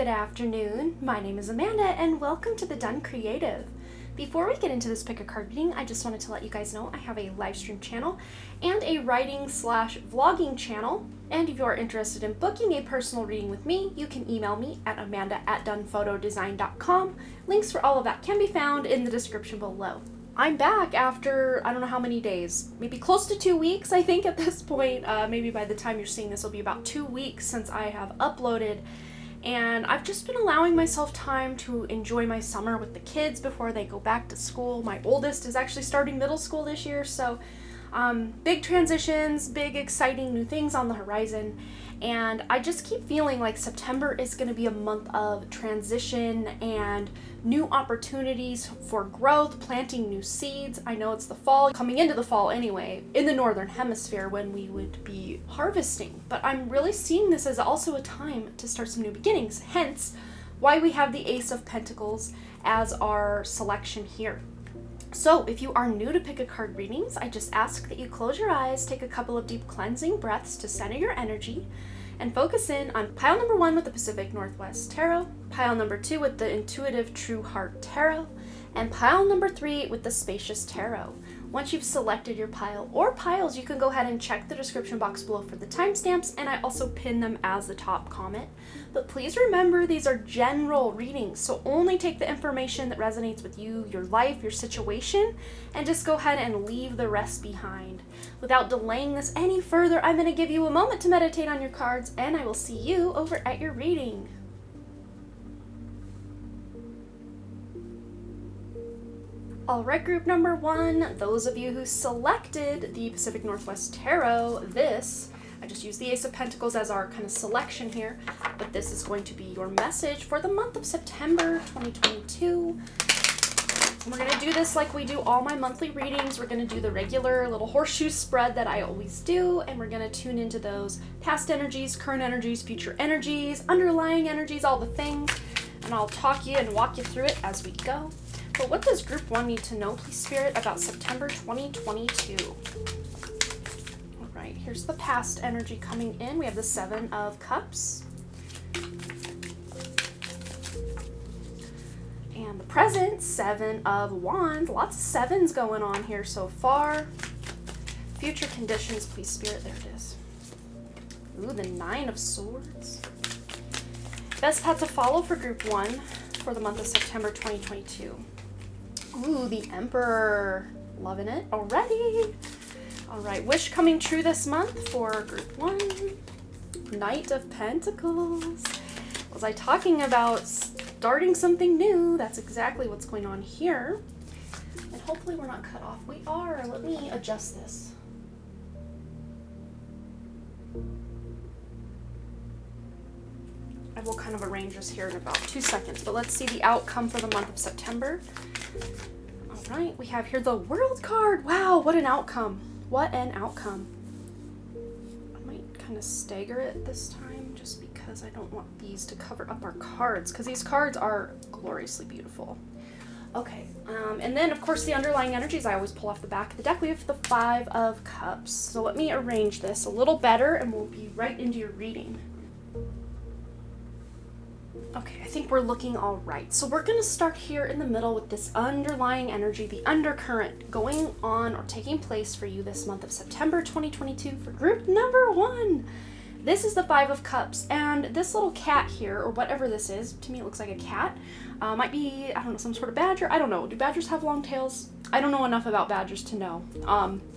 Good afternoon. My name is Amanda and welcome to the Done Creative. Before we get into this pick a card reading, I just wanted to let you guys know I have a live stream channel and a writing/vlogging channel. And if you are interested in booking a personal reading with me, you can email me at amanda@donephotodesign.com. Links for all of that can be found in the description below. I'm back after, I don't know how many days, maybe close to 2 weeks, I think at this point. Maybe by the time you're seeing this, it'll be about 2 weeks since I have uploaded. And I've just been allowing myself time to enjoy my summer with the kids before they go back to school. My oldest is actually starting middle school this year, so big transitions, big exciting new things on the horizon. And I just keep feeling like September is going to be a month of transition and new opportunities for growth, planting new seeds. I know it's the fall, coming into the fall anyway, in the northern hemisphere when we would be harvesting. But I'm really seeing this as also a time to start some new beginnings, hence why we have the Ace of Pentacles as our selection here. So if you are new to pick a card readings, I just ask that you close your eyes, take a couple of deep cleansing breaths to center your energy, and focus in on pile number 1 with the Pacific Northwest Tarot, pile number 2 with the Intuitive True Heart Tarot, and pile number 3 with the Spacious Tarot. Once you've selected your pile or piles, you can go ahead and check the description box below for the timestamps, and I also pin them as the top comment. But please remember, these are general readings, so only take the information that resonates with you, your life, your situation, and just go ahead and leave the rest behind. Without delaying this any further, I'm going to give you a moment to meditate on your cards, and I will see you over at your reading. Alright, group number 1, those of you who selected the Pacific Northwest Tarot, I just used the Ace of Pentacles as our kind of selection here, but this is going to be your message for the month of September 2022. We're going to do this like we do all my monthly readings. We're going to do the regular little horseshoe spread that I always do, and we're going to tune into those past energies, current energies, future energies, underlying energies, all the things, and I'll talk you and walk you through it as we go. But what does group 1 need to know, please, Spirit, about September 2022? All right, here's the past energy coming in. We have the 7 of Cups. And the present, 7 of Wands. Lots of 7s going on here so far. Future conditions, please, Spirit. There it is. Ooh, the 9 of Swords. Best path to follow for group 1 for the month of September 2022. Ooh, the Emperor. Loving it already. All right, wish coming true this month for group 1. Knight of Pentacles. Was I talking about starting something new? That's exactly what's going on here. And hopefully we're not cut off. We are. Let me adjust this. I will kind of arrange this here in about 2 seconds, but let's see the outcome for the month of September. All right, we have here the World card. Wow, what an outcome. What an outcome. I might kind of stagger it this time just because I don't want these to cover up our cards, because these cards are gloriously beautiful. Okay, and then of course the underlying energies I always pull off the back of the deck. We have the 5 of Cups. So let me arrange this a little better and we'll be right into your reading. Okay, I think we're looking all right. So we're going to start here in the middle with this underlying energy, the undercurrent going on or taking place for you this month of September 2022 for group number 1. This is the 5 of Cups, and this little cat here, or whatever this is, to me it looks like a cat. Might be, I don't know, some sort of badger. I don't know. Do badgers have long tails? I don't know enough about badgers to know.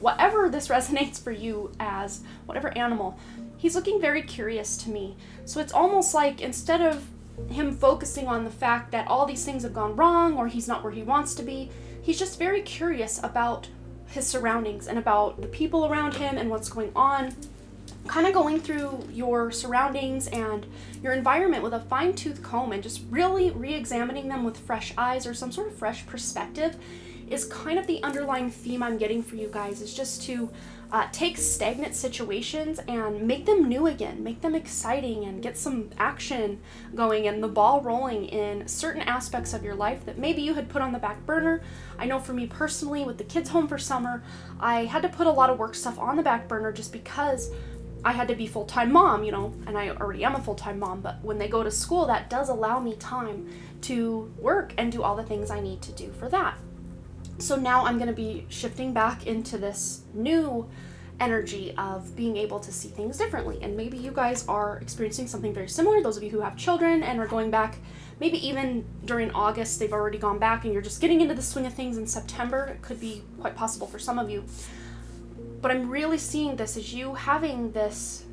Whatever this resonates for you as, whatever animal, he's looking very curious to me. So it's almost like instead of him focusing on the fact that all these things have gone wrong or he's not where he wants to be, he's just very curious about his surroundings and about the people around him and what's going on. Kind of going through your surroundings and your environment with a fine-tooth comb and just really re-examining them with fresh eyes or some sort of fresh perspective is kind of the underlying theme I'm getting for you guys, is just to take stagnant situations and make them new again, make them exciting, and get some action going and the ball rolling in certain aspects of your life that maybe you had put on the back burner. I know for me personally, with the kids home for summer, I had to put a lot of work stuff on the back burner just because I had to be full-time mom, and I already am a full-time mom, but when they go to school, that does allow me time to work and do all the things I need to do for that. So now I'm going to be shifting back into this new energy of being able to see things differently. And maybe you guys are experiencing something very similar. Those of you who have children and are going back, maybe even during August, they've already gone back and you're just getting into the swing of things in September. It could be quite possible for some of you. But I'm really seeing this as you having this,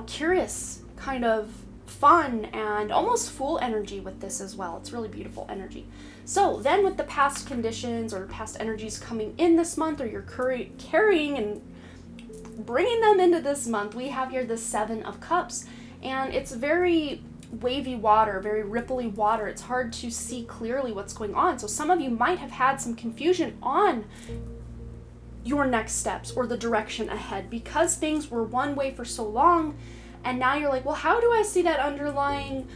curious kind of fun and almost fool energy with this as well. It's really beautiful energy. So then with the past conditions or past energies coming in this month, or you're carrying and bringing them into this month, we have here the Seven of Cups, and it's very wavy water, very ripply water. It's hard to see clearly what's going on. So some of you might have had some confusion on your next steps or the direction ahead because things were one way for so long, and now you're like, well, how do I see that underlying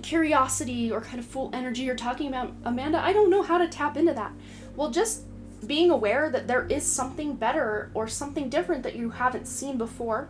curiosity or kind of full energy you're talking about, Amanda? I don't know how to tap into that. Well, just being aware that there is something better or something different that you haven't seen before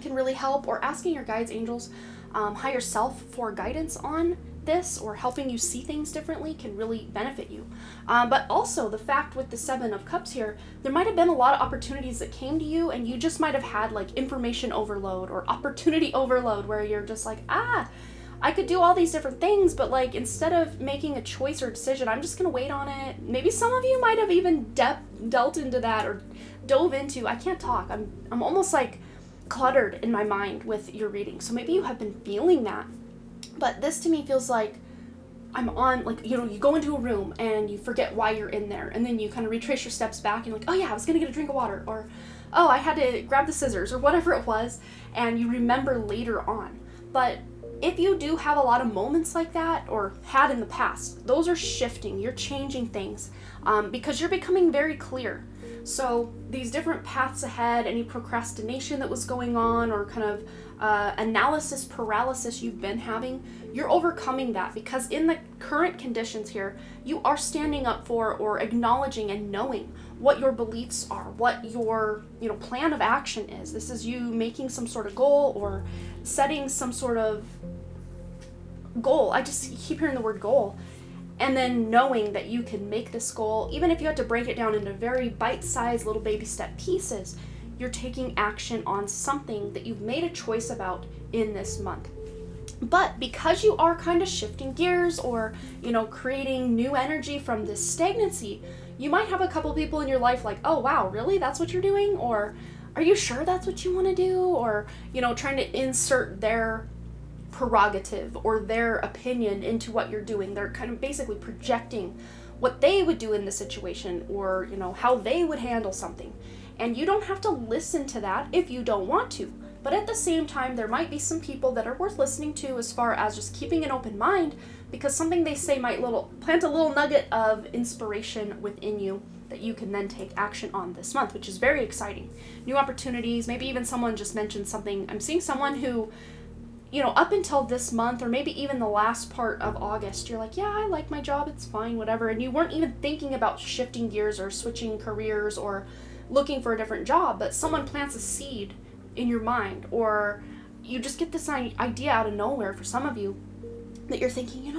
can really help, or asking your guides, angels, higher self for guidance on this or helping you see things differently can really benefit you. But also the fact with the Seven of Cups here, there might have been a lot of opportunities that came to you and you just might have had like information overload or opportunity overload where you're just like, I could do all these different things, but like instead of making a choice or decision, I'm just gonna wait on it. Maybe some of you might have even delved into that or dove into, I can't talk. I'm almost like cluttered in my mind with your reading. So maybe you have been feeling that. But this to me feels like I'm on, like, you go into a room and you forget why you're in there. And then you kind of retrace your steps back and you're like, oh yeah, I was going to get a drink of water. Or, oh, I had to grab the scissors or whatever it was. And you remember later on. But if you do have a lot of moments like that or had in the past, those are shifting. You're changing things because you're becoming very clear. So these different paths ahead, any procrastination that was going on or kind of analysis paralysis you've been having, you're overcoming that because in the current conditions here, you are standing up for or acknowledging and knowing what your beliefs are, what your plan of action is. This is you making some sort of goal or setting some sort of goal. I just keep hearing the word goal. And then knowing that you can make this goal, even if you had to break it down into very bite-sized little baby step pieces, you're taking action on something that you've made a choice about in this month. But because you are kind of shifting gears or, creating new energy from this stagnancy, you might have a couple people in your life like, oh, wow, really? That's what you're doing? Or are you sure that's what you want to do? Or, trying to insert their prerogative or their opinion into what you're doing. They're kind of basically projecting what they would do in the situation or, how they would handle something. And you don't have to listen to that if you don't want to. But at the same time, there might be some people that are worth listening to as far as just keeping an open mind because something they say might plant a little nugget of inspiration within you that you can then take action on this month, which is very exciting. New opportunities, maybe even someone just mentioned something. I'm seeing someone who up until this month or maybe even the last part of August, you're like, yeah, I like my job, it's fine, whatever. And you weren't even thinking about shifting gears or switching careers or looking for a different job, but someone plants a seed in your mind, or you just get this idea out of nowhere for some of you that you're thinking,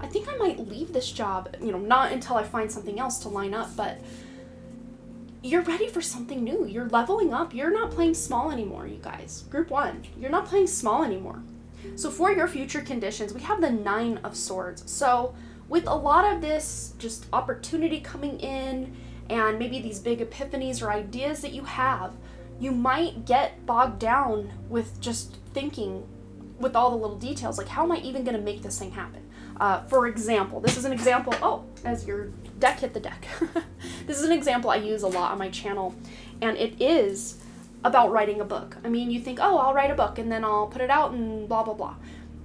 I think I might leave this job, not until I find something else to line up, but you're ready for something new. You're leveling up. You're not playing small anymore, you guys. Group 1, you're not playing small anymore. So for your future conditions, we have the Nine of Swords. So with a lot of this just opportunity coming in and maybe these big epiphanies or ideas that you have, you might get bogged down with just thinking with all the little details, like how am I even going to make this thing happen? For example, this is an example, as your deck hit the deck. This is an example I use a lot on my channel, and it is about writing a book. I mean, you think, I'll write a book and then I'll put it out and blah, blah, blah.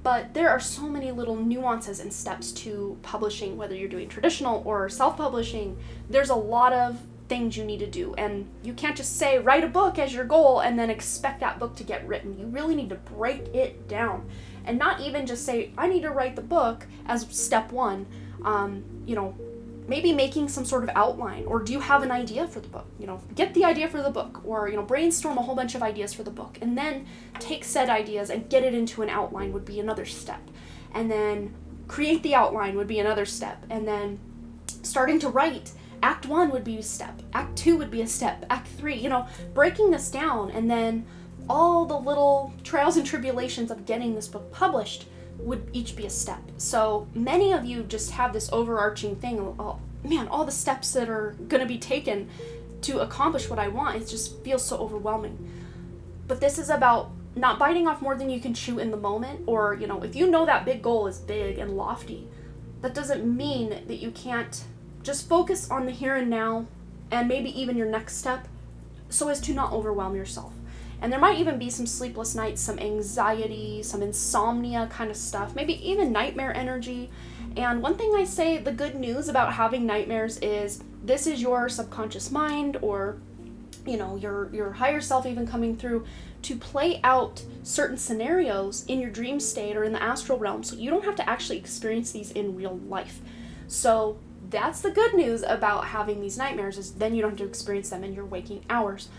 But there are so many little nuances and steps to publishing, whether you're doing traditional or self-publishing. There's a lot of things you need to do, and you can't just say write a book as your goal and then expect that book to get written. You really need to break it down and not even just say I need to write the book as step 1, maybe making some sort of outline, or do you have an idea for the book? Get the idea for the book, or brainstorm a whole bunch of ideas for the book, and then take said ideas and get it into an outline would be another step. And then create the outline would be another step. And then starting to write, Act 1 would be a step, Act 2 would be a step, Act 3, breaking this down, and then all the little trials and tribulations of getting this book published would each be a step. So many of you just have this overarching thing, oh man, all the steps that are going to be taken to accomplish what I want, it just feels so overwhelming. But this is about not biting off more than you can chew in the moment, or, if you know that big goal is big and lofty, that doesn't mean that you can't just focus on the here and now, and maybe even your next step, so as to not overwhelm yourself. And there might even be some sleepless nights, some anxiety, some insomnia kind of stuff, maybe even nightmare energy. And one thing I say, the good news about having nightmares is this is your subconscious mind, or your higher self even coming through to play out certain scenarios in your dream state or in the astral realm, so you don't have to actually experience these in real life. So that's the good news about having these nightmares, is then you don't have to experience them in your waking hours.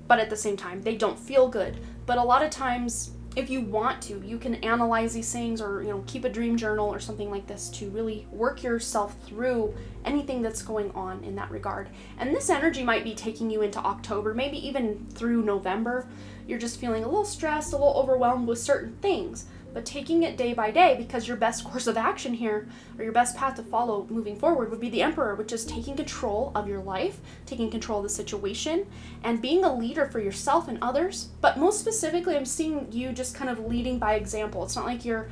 But at the same time, they don't feel good. But a lot of times, if you want to, you can analyze these things, or keep a dream journal or something like this to really work yourself through anything that's going on in that regard. And this energy might be taking you into October, maybe even through November. You're just feeling a little stressed, a little overwhelmed with certain things, but taking it day by day, because your best course of action here, or your best path to follow moving forward, would be the Emperor, which is taking control of your life, taking control of the situation, and being a leader for yourself and others. But most specifically, I'm seeing you just kind of leading by example. It's not like you're,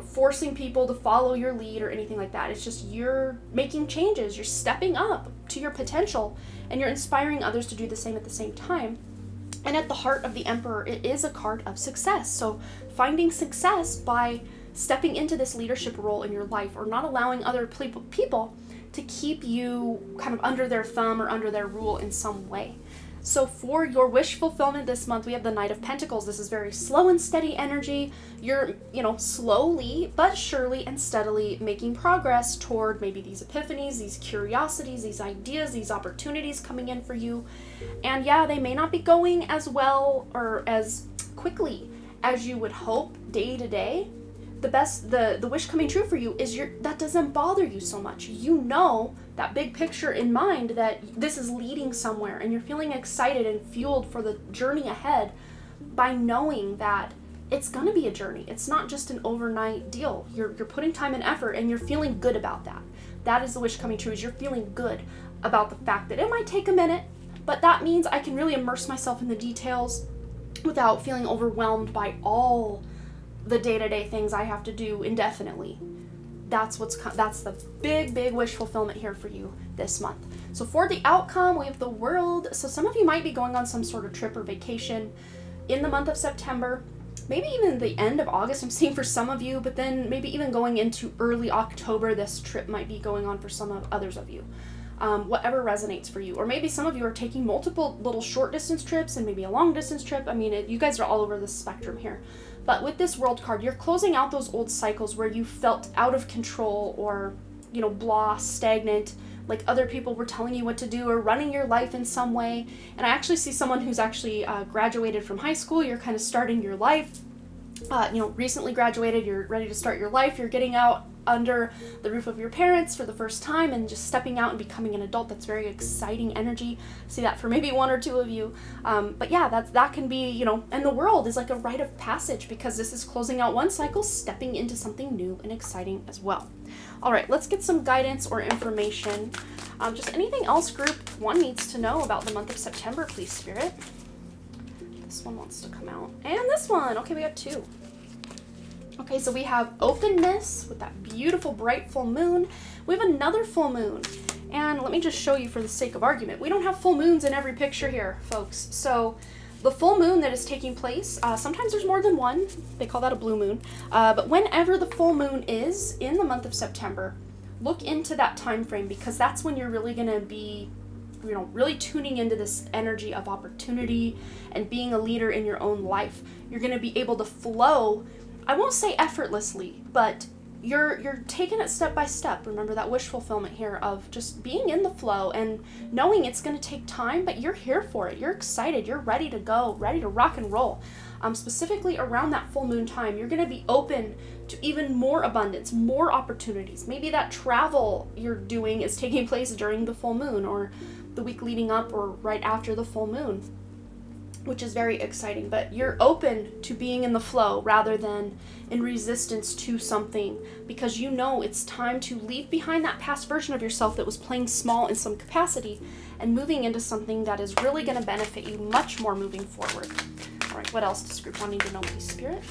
forcing people to follow your lead or anything like that. It's just you're making changes, you're stepping up to your potential, and you're inspiring others to do the same at the same time. And at the heart of the Emperor, it is a card of success. So finding success by stepping into this leadership role in your life, or not allowing other people to keep you kind of under their thumb or under their rule in some way. So for your wish fulfillment this month, we have the Knight of Pentacles. This is very slow and steady energy. You're, slowly but surely and steadily making progress toward maybe these epiphanies, these curiosities, these ideas, these opportunities coming in for you. And yeah, they may not be going as well or as quickly as you would hope day to day. The wish coming true for you is that doesn't bother you so much. That big picture in mind, that this is leading somewhere, and you're feeling excited and fueled for the journey ahead by knowing that it's going to be a journey. It's not just an overnight deal. You're putting time and effort, and you're feeling good about that. That is the wish coming true, is you're feeling good about the fact that it might take a minute, but that means I can really immerse myself in the details without feeling overwhelmed by all the day-to-day things I have to do indefinitely. That's the big wish fulfillment here for you this month. So for the outcome, we have the World. So some of you might be going on some sort of trip or vacation in the month of September, maybe even the end of August, I'm seeing for some of you, but then maybe even going into early October, this trip might be going on for some of others of you. Whatever resonates for you. Or maybe some of you are taking multiple little short distance trips and maybe a long distance trip. I mean, you guys are all over the spectrum here. But with this World card, you're closing out those old cycles where you felt out of control, or, blah, stagnant, like other people were telling you what to do or running your life in some way. And I actually see someone who's actually graduated from high school. You're kind of starting your life. Recently graduated, you're ready to start your life. You're getting out under the roof of your parents for the first time and just stepping out and becoming an adult. That's very exciting energy. See that for maybe one or two of you. But yeah, that can be, and the World is like a rite of passage, because this is closing out one cycle, stepping into something new and exciting as well. All right, let's get some guidance or information. Just anything else Group 1 needs to know about the month of September, please, Spirit. This one wants to come out. And this one. Okay, we got two. Okay, so we have openness with that beautiful bright full moon. We have another full moon. And let me just show you for the sake of argument. We don't have full moons in every picture here, folks. So the full moon that is taking place, sometimes there's more than one. They call that a blue moon. But whenever the full moon is in the month of September, look into that time frame, because that's when you're really going to be really tuning into this energy of opportunity and being a leader in your own life. You're going to be able to flow, I won't say effortlessly, but you're taking it step by step. Remember that wish fulfillment here of just being in the flow and knowing it's going to take time, but you're here for it. You're excited. You're ready to go, ready to rock and roll. Specifically around that full moon time, you're going to be open to even more abundance, more opportunities. Maybe that travel you're doing is taking place during the full moon or the week leading up or right after the full moon, which is very exciting. But you're open to being in the flow rather than in resistance to something, because you know it's time to leave behind that past version of yourself that was playing small in some capacity and moving into something that is really going to benefit you much more moving forward. All right, what else does group 1 need to know, please, Spirit?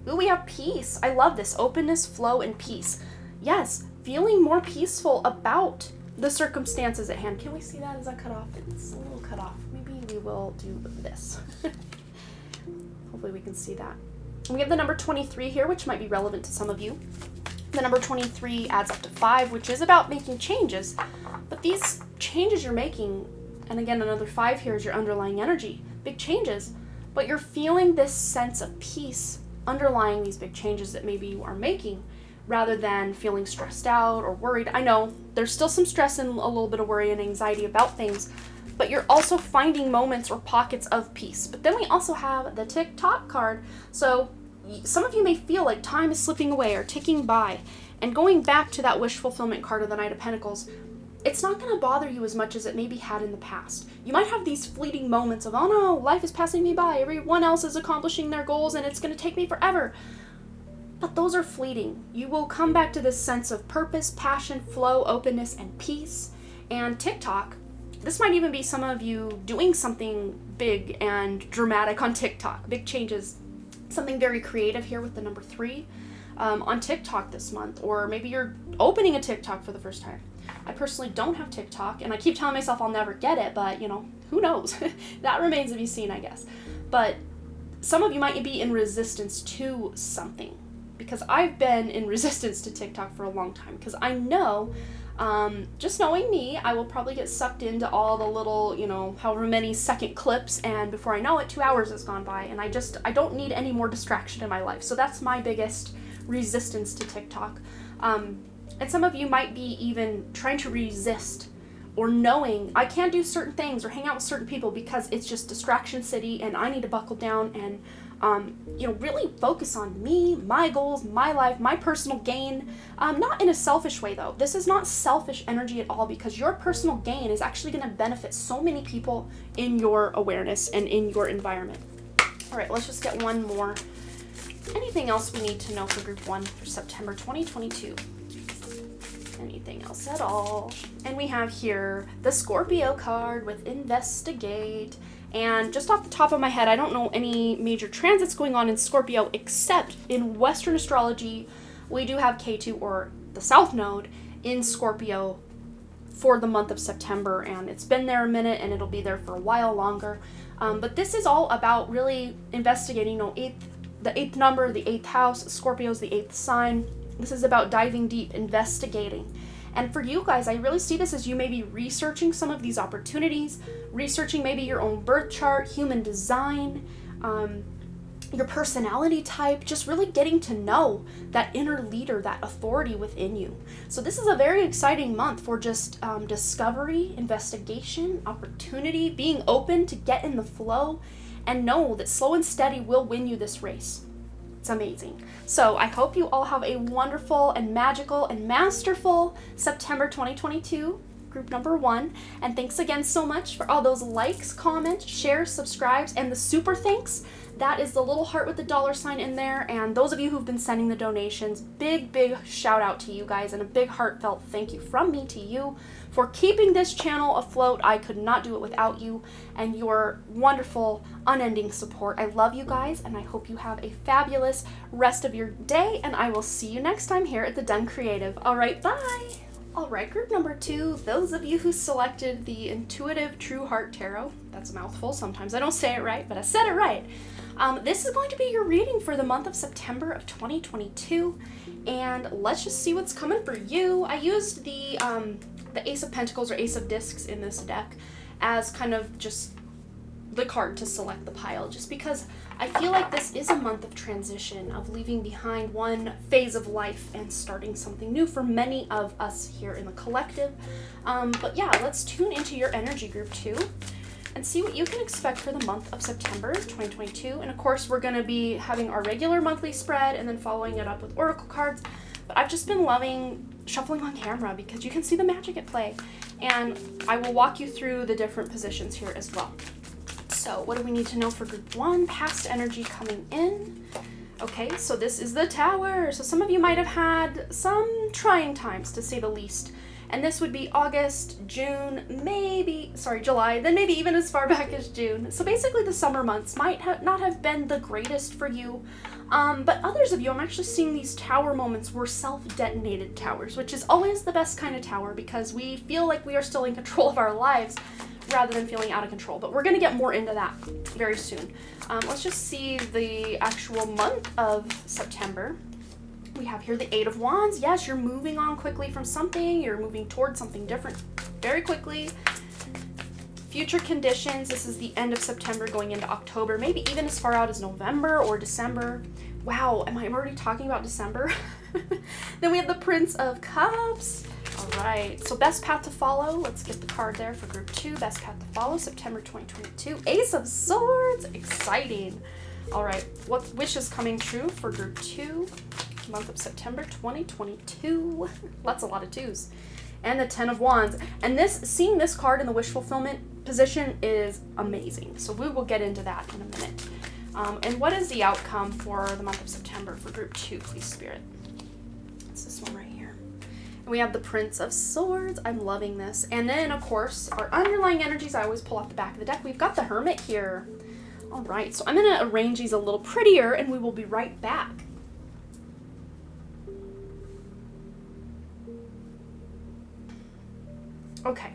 Ooh, we have peace. I love this. Openness, flow, and peace. Yes, feeling more peaceful about the circumstances at hand. Can we see that? Is that cut off? It's a little cut off. Maybe we will do this. Hopefully we can see that. We have the number 23 here, which might be relevant to some of you. The number 23 adds up to 5, which is about making changes. But these changes you're making, and again, another 5 here is your underlying energy. Big changes. But you're feeling this sense of peace underlying these big changes that maybe you are making, rather than feeling stressed out or worried. I know there's still some stress and a little bit of worry and anxiety about things, but you're also finding moments or pockets of peace. But then we also have the tick-tock card. So some of you may feel like time is slipping away or ticking by. And going back to that wish fulfillment card of the Knight of Pentacles, it's not going to bother you as much as it maybe had in the past. You might have these fleeting moments of, oh no, life is passing me by. Everyone else is accomplishing their goals and it's going to take me forever. But those are fleeting. You will come back to this sense of purpose, passion, flow, openness, and peace. And TikTok, this might even be some of you doing something big and dramatic on TikTok. Big changes. Something very creative here with the number 3 on TikTok this month. Or maybe you're opening a TikTok for the first time. I personally don't have TikTok, and I keep telling myself I'll never get it, but, you know, who knows? That remains to be seen, I guess. But some of you might be in resistance to something, because I've been in resistance to TikTok for a long time, because I know, just knowing me, I will probably get sucked into all the little, you know, however many second clips, and before I know it, 2 hours has gone by, and I don't need any more distraction in my life. So that's my biggest resistance to TikTok. And some of you might be even trying to resist or knowing I can't do certain things or hang out with certain people because it's just distraction city and I need to buckle down and, really focus on me, my goals, my life, my personal gain. Not in a selfish way though. This is not selfish energy at all, because your personal gain is actually going to benefit so many people in your awareness and in your environment. All right, let's just get one more. Anything else we need to know for group 1 for September 2022? Anything else at all? And we have here the Scorpio card with investigate. And just off the top of my head, I don't know any major transits going on in Scorpio, except in Western astrology, we do have K2 or the South Node in Scorpio for the month of September. And it's been there a minute and it'll be there for a while longer. But this is all about really investigating, the 8th number, the 8th house. Scorpio's the 8th sign. This is about diving deep, investigating. And for you guys, I really see this as you may be researching some of these opportunities, researching maybe your own birth chart, human design, your personality type, just really getting to know that inner leader, that authority within you. So this is a very exciting month for just discovery, investigation, opportunity, being open to get in the flow, and know that slow and steady will win you this race. It's amazing. So I hope you all have a wonderful and magical and masterful September 2022, group number 1. And thanks again so much for all those likes, comments, shares, subscribes, and the super thanks. That is the little heart with the $sign in there. And those of you who've been sending the donations, big shout out to you guys and a big heartfelt thank you from me to you for keeping this channel afloat. I could not do it without you and your wonderful, unending support. I love you guys, and I hope you have a fabulous rest of your day, and I will see you next time here at the Done Creative. All right, bye! All right, group number 2, those of you who selected the Intuitive True Heart Tarot, that's a mouthful, sometimes I don't say it right, but I said it right. This is going to be your reading for the month of September of 2022, and let's just see what's coming for you. I used the Ace of Pentacles or Ace of Discs in this deck as kind of just the card to select the pile, just because I feel like this is a month of transition, of leaving behind one phase of life and starting something new for many of us here in the collective. But yeah, let's tune into your energy group 2 and see what you can expect for the month of September 2022. And of course, we're going to be having our regular monthly spread and then following it up with oracle cards. But I've just been loving shuffling on camera because you can see the magic at play. And I will walk you through the different positions here as well. So what do we need to know for group 1? Past energy coming in. Okay, so this is the Tower. So some of you might have had some trying times, to say the least. And this would be August, June, July, then maybe even as far back as June. So basically the summer months might not have been the greatest for you. But others of you, I'm actually seeing these tower moments were self-detonated towers, which is always the best kind of tower because we feel like we are still in control of our lives rather than feeling out of control. But we're going to get more into that very soon. Let's just see the actual month of September. We have here the Eight of Wands. Yes, you're moving on quickly from something. You're moving towards something different very quickly. Future conditions. This is the end of September going into October, maybe even as far out as November or December. Wow, am I already talking about December? Then we have the Prince of Cups. All right, so best path to follow. Let's get the card there for group 2. Best path to follow, September 2022. Ace of Swords. Exciting. All right, what wish is coming true for group 2? Month of September 2022. That's a lot of 2s. And the 10 of Wands. And seeing this card in the wish fulfillment position is amazing. So we will get into that in a minute. And what is the outcome for the month of September for group 2, please, Spirit? It's this one right here. And we have the Prince of Swords. I'm loving this. And then, of course, our underlying energies, I always pull off the back of the deck. We've got the Hermit here. All right, so I'm going to arrange these a little prettier, and we will be right back. Okay,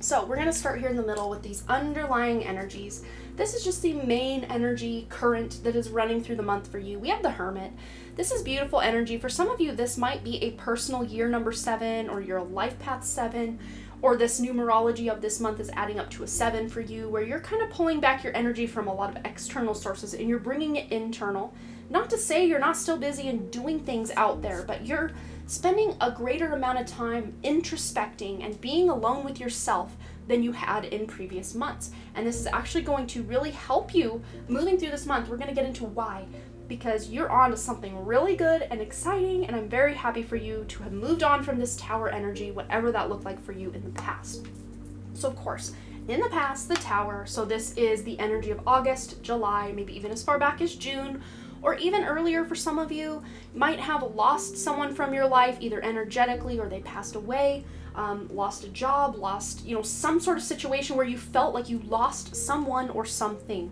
so we're going to start here in the middle with these underlying energies. This is just the main energy current that is running through the month for you. We have the Hermit. This is beautiful energy. For some of you, this might be a personal year number 7 or your life path 7, or this numerology of this month is adding up to a 7 for you, where you're kind of pulling back your energy from a lot of external sources and you're bringing it internal. Not to say you're not still busy and doing things out there, but you're spending a greater amount of time introspecting and being alone with yourself than you had in previous months. And this is actually going to really help you moving through this month. We're going to get into why, because you're on to something really good and exciting, and I'm very happy for you to have moved on from this Tower energy, whatever that looked like for you in the past. So of course, in the past, the Tower, so this is the energy of August, July, maybe even as far back as June, or even earlier for some of you, might have lost someone from your life, either energetically or they passed away, lost a job, lost, some sort of situation where you felt like you lost someone or something.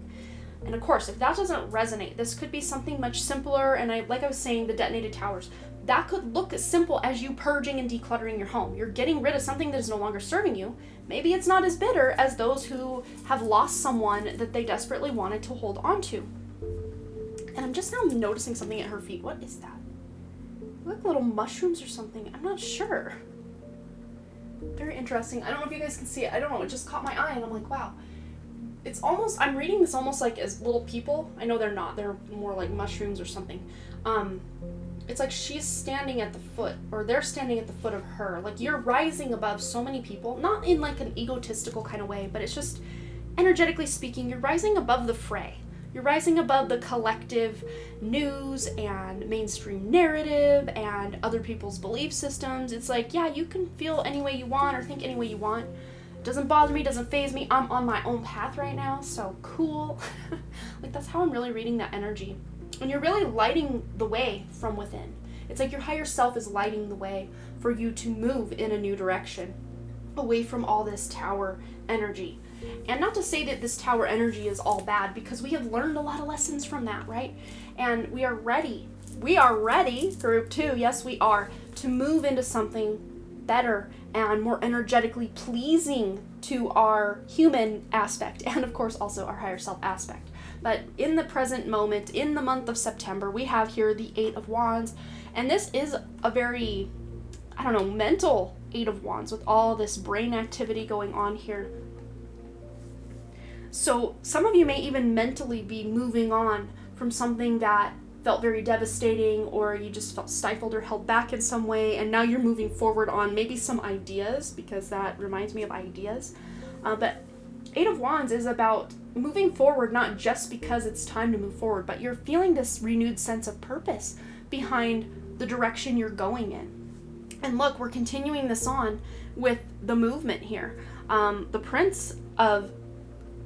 And of course, if that doesn't resonate, this could be something much simpler. And like I was saying, the detonated towers, that could look as simple as you purging and decluttering your home. You're getting rid of something that is no longer serving you. Maybe it's not as bitter as those who have lost someone that they desperately wanted to hold on to. And I'm just now noticing something at her feet. What is that? Like little mushrooms or something. I'm not sure. Very interesting. I don't know if you guys can see it. I don't know. It just caught my eye and I'm like, wow. It's almost, I'm reading this almost like as little people. I know they're not. They're more like mushrooms or something. It's like she's standing at the foot, or they're standing at the foot of her. Like you're rising above so many people. Not in like an egotistical kind of way, but it's just energetically speaking, you're rising above the fray. You're rising above the collective news and mainstream narrative and other people's belief systems. It's like, yeah, you can feel any way you want or think any way you want. Doesn't bother me, doesn't faze me. I'm on my own path right now, so cool. Like that's how I'm really reading that energy. And you're really lighting the way from within. It's like your higher self is lighting the way for you to move in a new direction, away from all this Tower energy. And not to say that this Tower energy is all bad, because we have learned a lot of lessons from that, right? And we are ready. We are ready, group 2, yes we are, to move into something better and more energetically pleasing to our human aspect, and of course also our higher self aspect. But in the present moment, in the month of September, we have here the Eight of Wands, and this is a very, mental Eight of Wands with all this brain activity going on here. So some of you may even mentally be moving on from something that felt very devastating, or you just felt stifled or held back in some way, and now you're moving forward on maybe some ideas, because that reminds me of ideas. But Eight of Wands is about moving forward, not just because it's time to move forward, but you're feeling this renewed sense of purpose behind the direction you're going in. And look, we're continuing this on with the movement here. The Prince of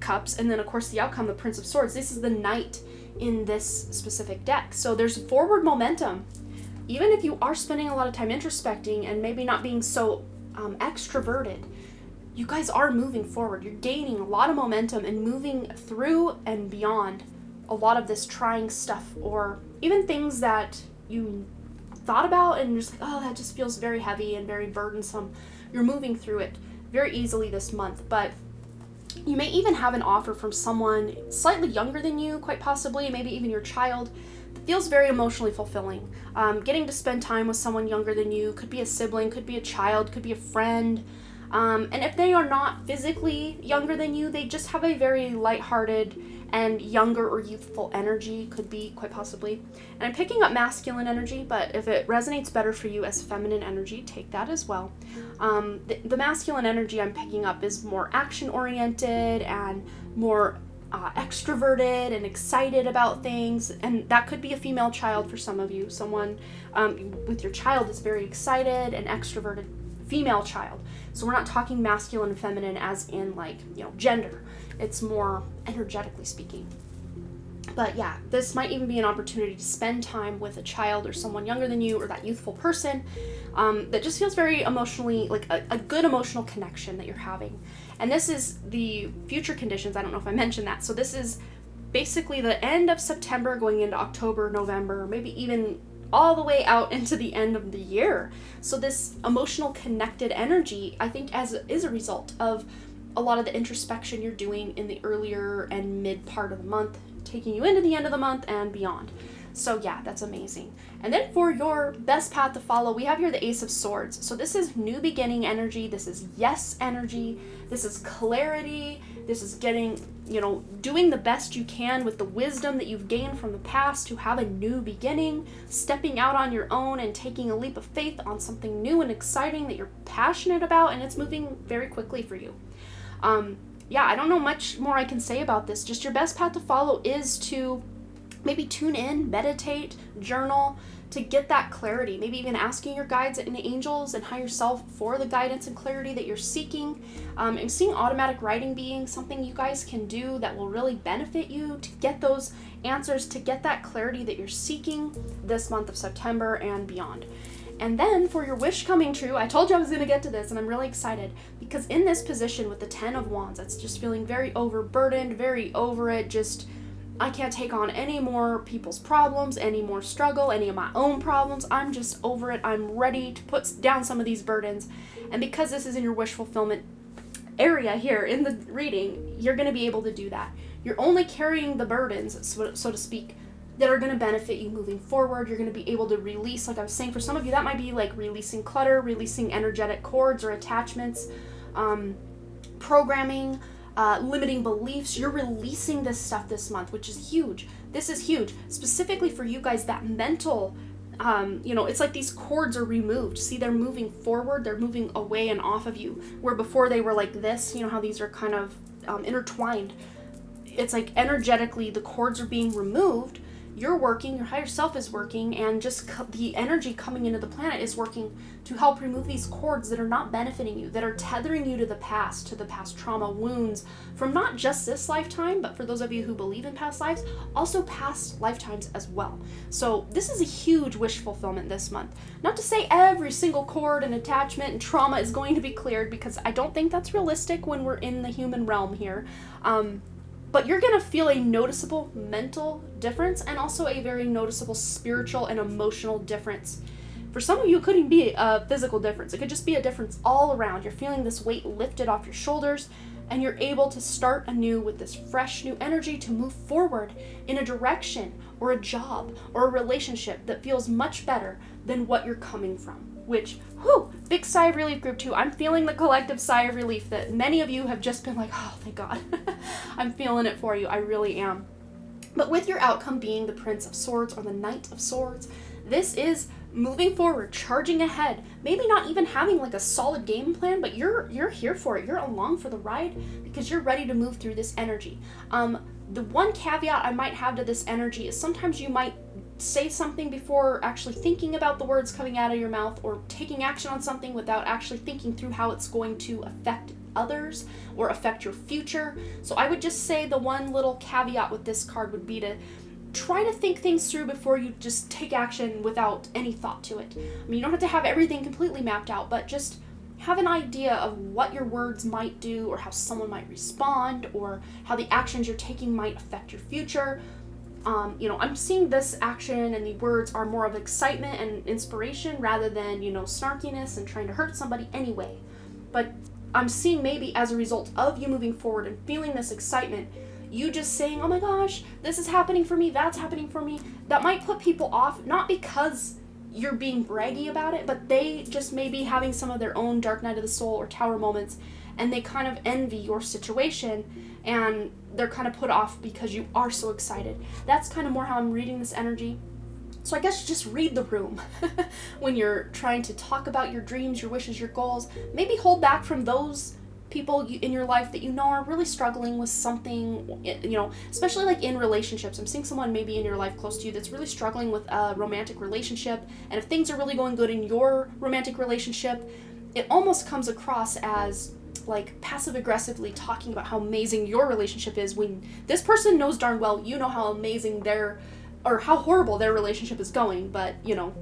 Cups, and then of course the outcome, the Prince of Swords. This is the Knight in this specific deck. So there's forward momentum. Even if you are spending a lot of time introspecting and maybe not being so extroverted, you guys are moving forward. You're gaining a lot of momentum and moving through and beyond a lot of this trying stuff, or even things that you thought about and you're just like, oh, that just feels very heavy and very burdensome. You're moving through it very easily this month. But you may even have an offer from someone slightly younger than you, quite possibly, maybe even your child, that feels very emotionally fulfilling. Getting to spend time with someone younger than you, could be a sibling, could be a child, could be a friend. And if they are not physically younger than you, they just have a very lighthearted and younger or youthful energy, could be quite possibly. And I'm picking up masculine energy, but if it resonates better for you as feminine energy, take that as well. The masculine energy I'm picking up is more action-oriented and more extroverted and excited about things, and that could be a female child for some of you. Someone with your child is very excited and extroverted female child. So we're not talking masculine and feminine as in like, gender. It's more energetically speaking. But yeah, this might even be an opportunity to spend time with a child or someone younger than you, or that youthful person that just feels very emotionally, like a good emotional connection that you're having. And this is the future conditions. I don't know if I mentioned that. So this is basically the end of September going into October, November, maybe even all the way out into the end of the year. So this emotional connected energy, I think, is a result of a lot of the introspection you're doing in the earlier and mid part of the month, taking you into the end of the month and beyond. So yeah, that's amazing. And then for your best path to follow, we have here the Ace of Swords. So this is new beginning energy. This is yes energy. This is clarity. This is getting, doing the best you can with the wisdom that you've gained from the past to have a new beginning, stepping out on your own and taking a leap of faith on something new and exciting that you're passionate about, and it's moving very quickly for you. Yeah, I don't know much more I can say about this. Just your best path to follow is to maybe tune in, meditate, journal, to get that clarity. Maybe even asking your guides and angels and higher self for the guidance and clarity that you're seeking. I'm seeing automatic writing being something you guys can do that will really benefit you to get those answers, to get that clarity that you're seeking this month of September and beyond. And then for your wish coming true, I told you I was going to get to this, and I'm really excited because in this position with the 10 of Wands, that's just feeling very overburdened, very over it, just I can't take on any more people's problems, any more struggle, any of my own problems. I'm just over it. I'm ready to put down some of these burdens. And because this is in your wish fulfillment area here in the reading, you're going to be able to do that. You're only carrying the burdens, so to speak, that are going to benefit you moving forward. You're going to be able to release, like I was saying, for some of you, that might be like releasing clutter, releasing energetic cords or attachments, programming, limiting beliefs. You're releasing this stuff this month, which is huge. This is huge, specifically for you guys, that mental, it's like these cords are removed. See, they're moving forward, they're moving away and off of you, where before they were like this, how these are kind of intertwined. It's like energetically the cords are being removed. You're working, your higher self is working, and just the energy coming into the planet is working to help remove these cords that are not benefiting you, that are tethering you to the past trauma, wounds from not just this lifetime, but for those of you who believe in past lives, also past lifetimes as well. So this is a huge wish fulfillment this month. Not to say every single cord and attachment and trauma is going to be cleared, because I don't think that's realistic when we're in the human realm here. But you're going to feel a noticeable mental difference and also a very noticeable spiritual and emotional difference. For some of you, it couldn't be a physical difference. It could just be a difference all around. You're feeling this weight lifted off your shoulders, and you're able to start anew with this fresh new energy to move forward in a direction or a job or a relationship that feels much better than what you're coming from. which, whew, big sigh of relief, group 2. I'm feeling the collective sigh of relief that many of you have just been like, oh, thank God. I'm feeling it for you. I really am. But with your outcome being the Prince of Swords or the Knight of Swords, this is moving forward, charging ahead, maybe not even having like a solid game plan, but you're here for it. You're along for the ride because you're ready to move through this energy. The one caveat I might have to this energy is sometimes you might say something before actually thinking about the words coming out of your mouth, or taking action on something without actually thinking through how it's going to affect others or affect your future. So I would just say the one little caveat with this card would be to try to think things through before you just take action without any thought to it. I mean, you don't have to have everything completely mapped out, but just have an idea of what your words might do, or how someone might respond, or how the actions you're taking might affect your future. I'm seeing this action and the words are more of excitement and inspiration rather than, snarkiness and trying to hurt somebody anyway. But I'm seeing maybe as a result of you moving forward and feeling this excitement, you just saying, oh my gosh, this is happening for me, that's happening for me, that might put people off, not because you're being braggy about it, but they just may be having some of their own dark night of the soul or tower moments, and they kind of envy your situation, and they're kind of put off because you are so excited. That's kind of more how I'm reading this energy. So I guess just read the room when you're trying to talk about your dreams, your wishes, your goals. Maybe hold back from those people in your life that are really struggling with something, especially like in relationships. I'm seeing someone maybe in your life close to you that's really struggling with a romantic relationship, and if things are really going good in your romantic relationship, it almost comes across as like passive aggressively talking about how amazing your relationship is, when this person knows darn well you know how amazing or how horrible their relationship is going, but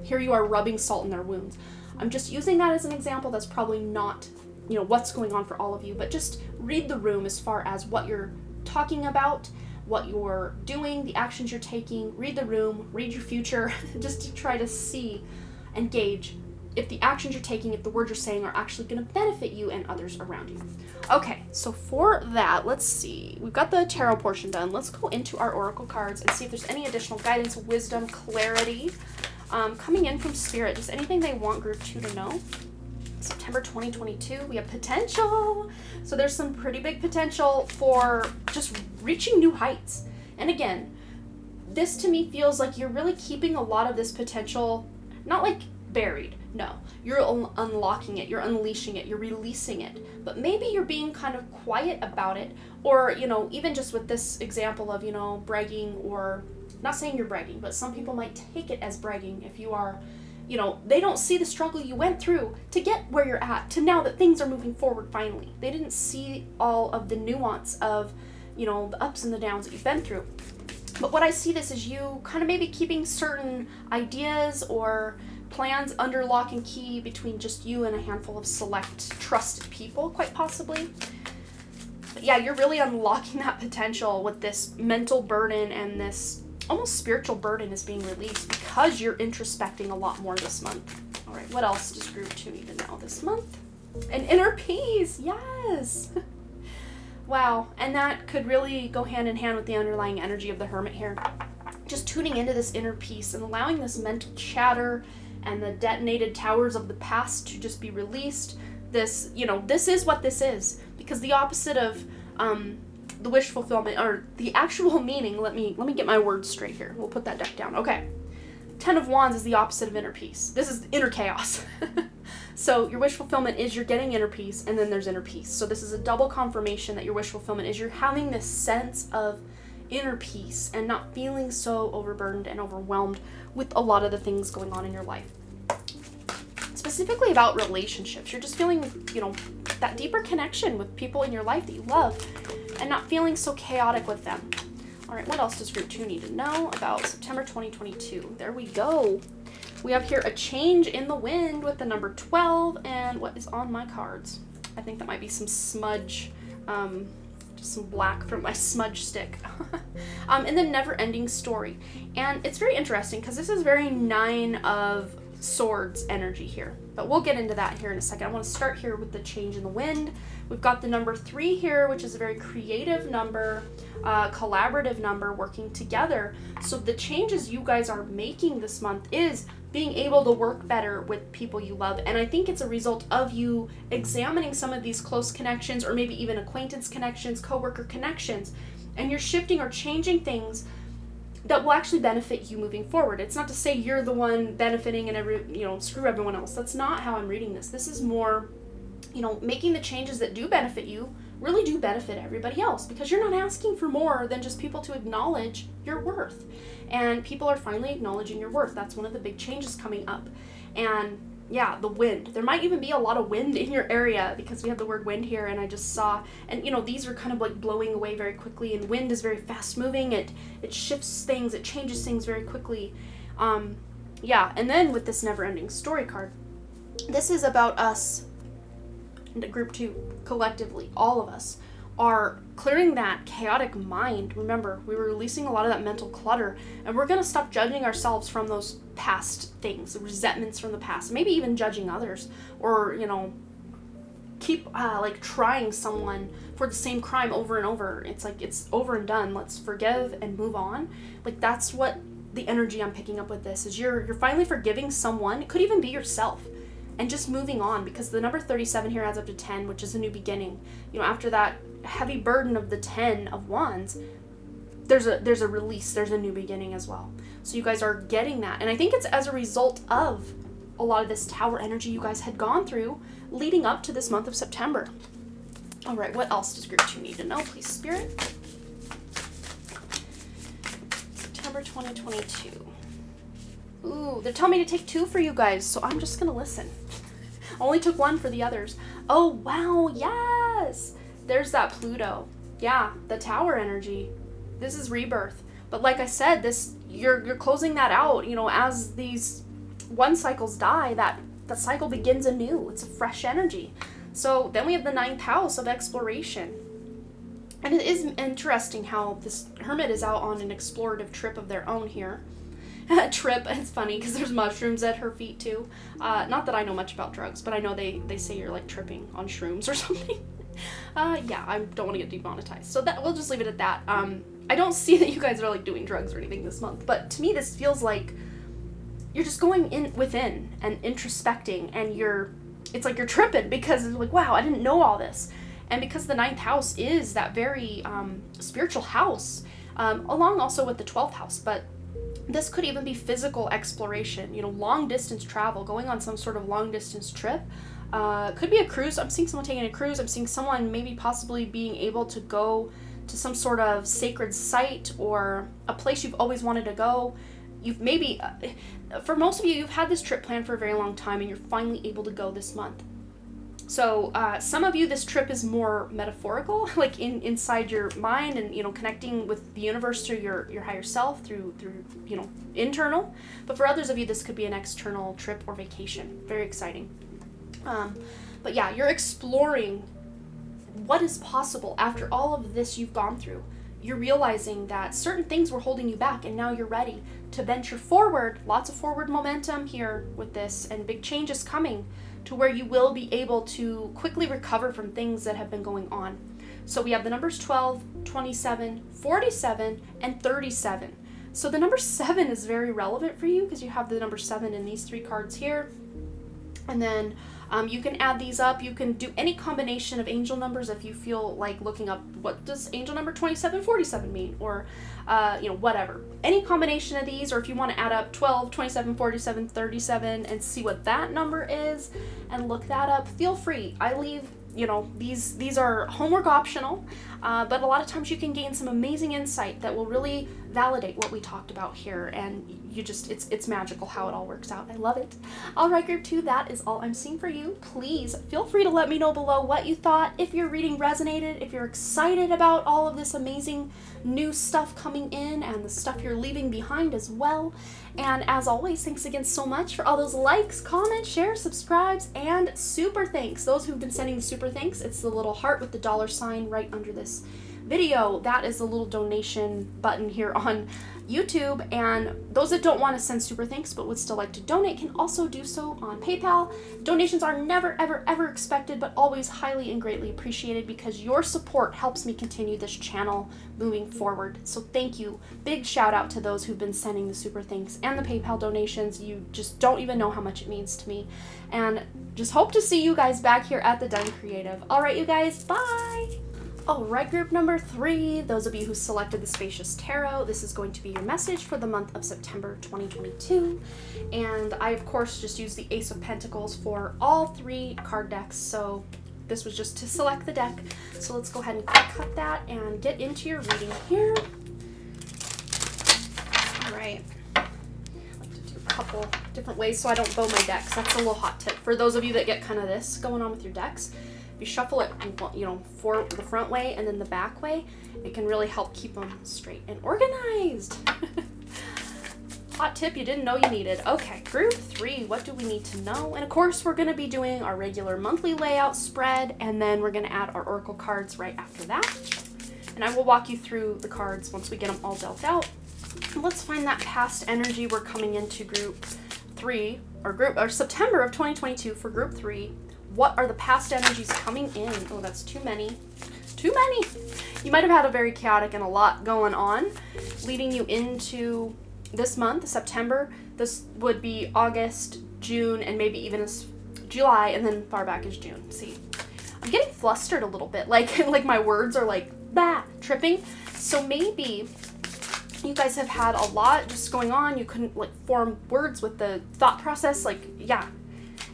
here you are rubbing salt in their wounds. I'm just using that as an example. That's probably not what's going on for all of you, but just read the room as far as what you're talking about, what you're doing, the actions you're taking. Read the room, read your future, just to try to see and gauge if the actions you're taking, if the words you're saying are actually going to benefit you and others around you. Okay, so for that, let's see. We've got the tarot portion done. Let's go into our oracle cards and see if there's any additional guidance, wisdom, clarity coming in from Spirit. Just anything they want Group 2 to know. September 2022, we have potential. So there's some pretty big potential for just reaching new heights. And again, this to me feels like you're really keeping a lot of this potential, not like buried. No, you're unlocking it, you're unleashing it, you're releasing it. But maybe you're being kind of quiet about it, or, even just with this example of, bragging, or not saying you're bragging, but some people might take it as bragging if you are, they don't see the struggle you went through to get where you're at, to now that things are moving forward finally. They didn't see all of the nuance of, the ups and the downs that you've been through. But what I see this is you kind of maybe keeping certain ideas or plans under lock and key between just you and a handful of select trusted people, quite possibly. But yeah, you're really unlocking that potential with this mental burden, and this almost spiritual burden is being released because you're introspecting a lot more this month. All right, what else does Group 2 need to know this month? An inner peace, yes! Wow, and that could really go hand in hand with the underlying energy of the Hermit here. Just tuning into this inner peace and allowing this mental chatter and the detonated towers of the past to just be released. This, this is what this is. Because the opposite of the wish fulfillment, or the actual meaning, let me get my words straight here. We'll put that deck down. Okay. 10 of Wands is the opposite of inner peace. This is inner chaos. So your wish fulfillment is you're getting inner peace, and then there's inner peace. So this is a double confirmation that your wish fulfillment is you're having this sense of inner peace and not feeling so overburdened and overwhelmed with a lot of the things going on in your life. Specifically about relationships, you're just feeling, that deeper connection with people in your life that you love, and not feeling so chaotic with them. All right, what else does Group 2 need to know about September 2022? There we go. We have here a change in the wind with the number 12, and what is on my cards? I think that might be some smudge, just some black from my smudge stick. And the never-ending story. And it's very interesting because this is very 9 of Swords energy here. But we'll get into that here in a second. I want to start here with the change in the wind. We've got the number 3 here, which is a very creative number, collaborative number, working together. So the changes you guys are making this month is being able to work better with people you love. And I think it's a result of you examining some of these close connections, or maybe even acquaintance connections, coworker connections, and you're shifting or changing things that will actually benefit you moving forward. It's not to say you're the one benefiting and screw everyone else. That's not how I'm reading this. This is more, making the changes that do benefit you really do benefit everybody else, because you're not asking for more than just people to acknowledge your worth. And people are finally acknowledging your worth. That's one of the big changes coming up. And yeah, the wind. There might even be a lot of wind in your area, because we have the word wind here, and I just saw, and these are kind of like blowing away very quickly, and wind is very fast moving. It shifts things, it changes things very quickly. And then with this never ending story card, this is about us, group 2, collectively, all of us are clearing that chaotic mind. Remember, we were releasing a lot of that mental clutter, and we're going to stop judging ourselves from those past things, the resentments from the past, maybe even judging others, or, keep trying someone for the same crime over and over. It's like, it's over and done. Let's forgive and move on. Like, that's what the energy I'm picking up with this is. You're finally forgiving someone. It could even be yourself. And just moving on, because the number 37 here adds up to 10, which is a new beginning. After that heavy burden of the 10 of wands, there's a release, there's a new beginning as well. So you guys are getting that. And I think it's as a result of a lot of this tower energy you guys had gone through leading up to this month of September. All right, what else does group 2 need to know, please, Spirit? September 2022. Ooh, they're telling me to take 2 for you guys, so I'm just gonna listen. Only took 1 for the others. Oh, wow, yes! There's that Pluto. Yeah, the tower energy. This is rebirth. But like I said, you're closing that out, as these 1 cycles die, that cycle begins anew. It's a fresh energy. So then we have the 9th house of exploration. And it is interesting how this hermit is out on an explorative trip of their own here. Trip, it's funny because there's mushrooms at her feet too. Not that I know much about drugs, but I know they say you're like tripping on shrooms or something. Yeah, I don't want to get demonetized, so that we'll just leave it at that. I don't see that you guys are like doing drugs or anything this month, but to me this feels like you're just going in within and introspecting, and it's like you're tripping because it's like, wow, I didn't know all this. And because the 9th house is that very spiritual house, along also with the 12th house, but this could even be physical exploration, long distance travel, going on some sort of long distance trip. Could be a cruise. I'm seeing someone taking a cruise. I'm seeing someone maybe possibly being able to go to some sort of sacred site or a place you've always wanted to go. You've maybe, for most of you, you've had this trip planned for a very long time, and you're finally able to go this month. So some of you, this trip is more metaphorical, like inside your mind, and connecting with the universe through your higher self, through internal. But for others of you, this could be an external trip or vacation. Very exciting. But yeah, you're exploring what is possible after all of this you've gone through. You're realizing that certain things were holding you back, and now you're ready to venture forward. Lots of forward momentum here with this, and big changes coming to where you will be able to quickly recover from things that have been going on. So we have the numbers 12, 27, 47, and 37. So the number 7 is very relevant for you because you have the number 7 in these 3 cards here. And then you can add these up. You can do any combination of angel numbers if you feel like looking up what does angel number 2747 mean, or whatever. Any combination of these, or if you want to add up 12, 27, 47, 37 and see what that number is and look that up, feel free. I leave, these are homework optional, but a lot of times you can gain some amazing insight that will really validate what we talked about here, and it's magical how it all works out. I love it. All right, group 2, that is all I'm seeing for you. Please feel free to let me know below what you thought, if your reading resonated, if you're excited about all of this amazing new stuff coming in and the stuff you're leaving behind as well. And as always, thanks again so much for all those likes, comments, shares, subscribes, and super thanks. Those who've been sending the super thanks, it's the little heart with the $sign right under this video, that is the little donation button here on YouTube, and those that don't want to send super thanks but would still like to donate can also do so on PayPal. Donations are never, ever, ever expected, but always highly and greatly appreciated because your support helps me continue this channel moving forward. So thank you. Big shout out to those who've been sending the super thanks and the PayPal donations. You just don't even know how much it means to me. And just hope to see you guys back here at the Done Creative. All right, you guys, bye! All right, group number 3, those of you who selected the Spacious Tarot, this is going to be your message for the month of September 2022. And I, of course, just used the Ace of Pentacles for all 3 card decks, so this was just to select the deck. So let's go ahead and cut that and get into your reading here. All right. I like to do a couple different ways so I don't bow my decks. That's a little hot tip. For those of you that get kind of this going on with your decks, you shuffle it, for the front way and then the back way, it can really help keep them straight and organized. Hot tip you didn't know you needed. Okay, group 3, what do we need to know? And of course, we're going to be doing our regular monthly layout spread, and then we're going to add our oracle cards right after that. And I will walk you through the cards once we get them all dealt out. And let's find that past energy we're coming into group 3, or September of 2022 for group 3. What are the past energies coming in? Oh, that's too many. Too many! You might have had a very chaotic and a lot going on leading you into this month, September. This would be August, June, and maybe even as July, and then far back as June. See, I'm getting flustered a little bit. Like my words are like, tripping. So maybe you guys have had a lot just going on. You couldn't form words with the thought process.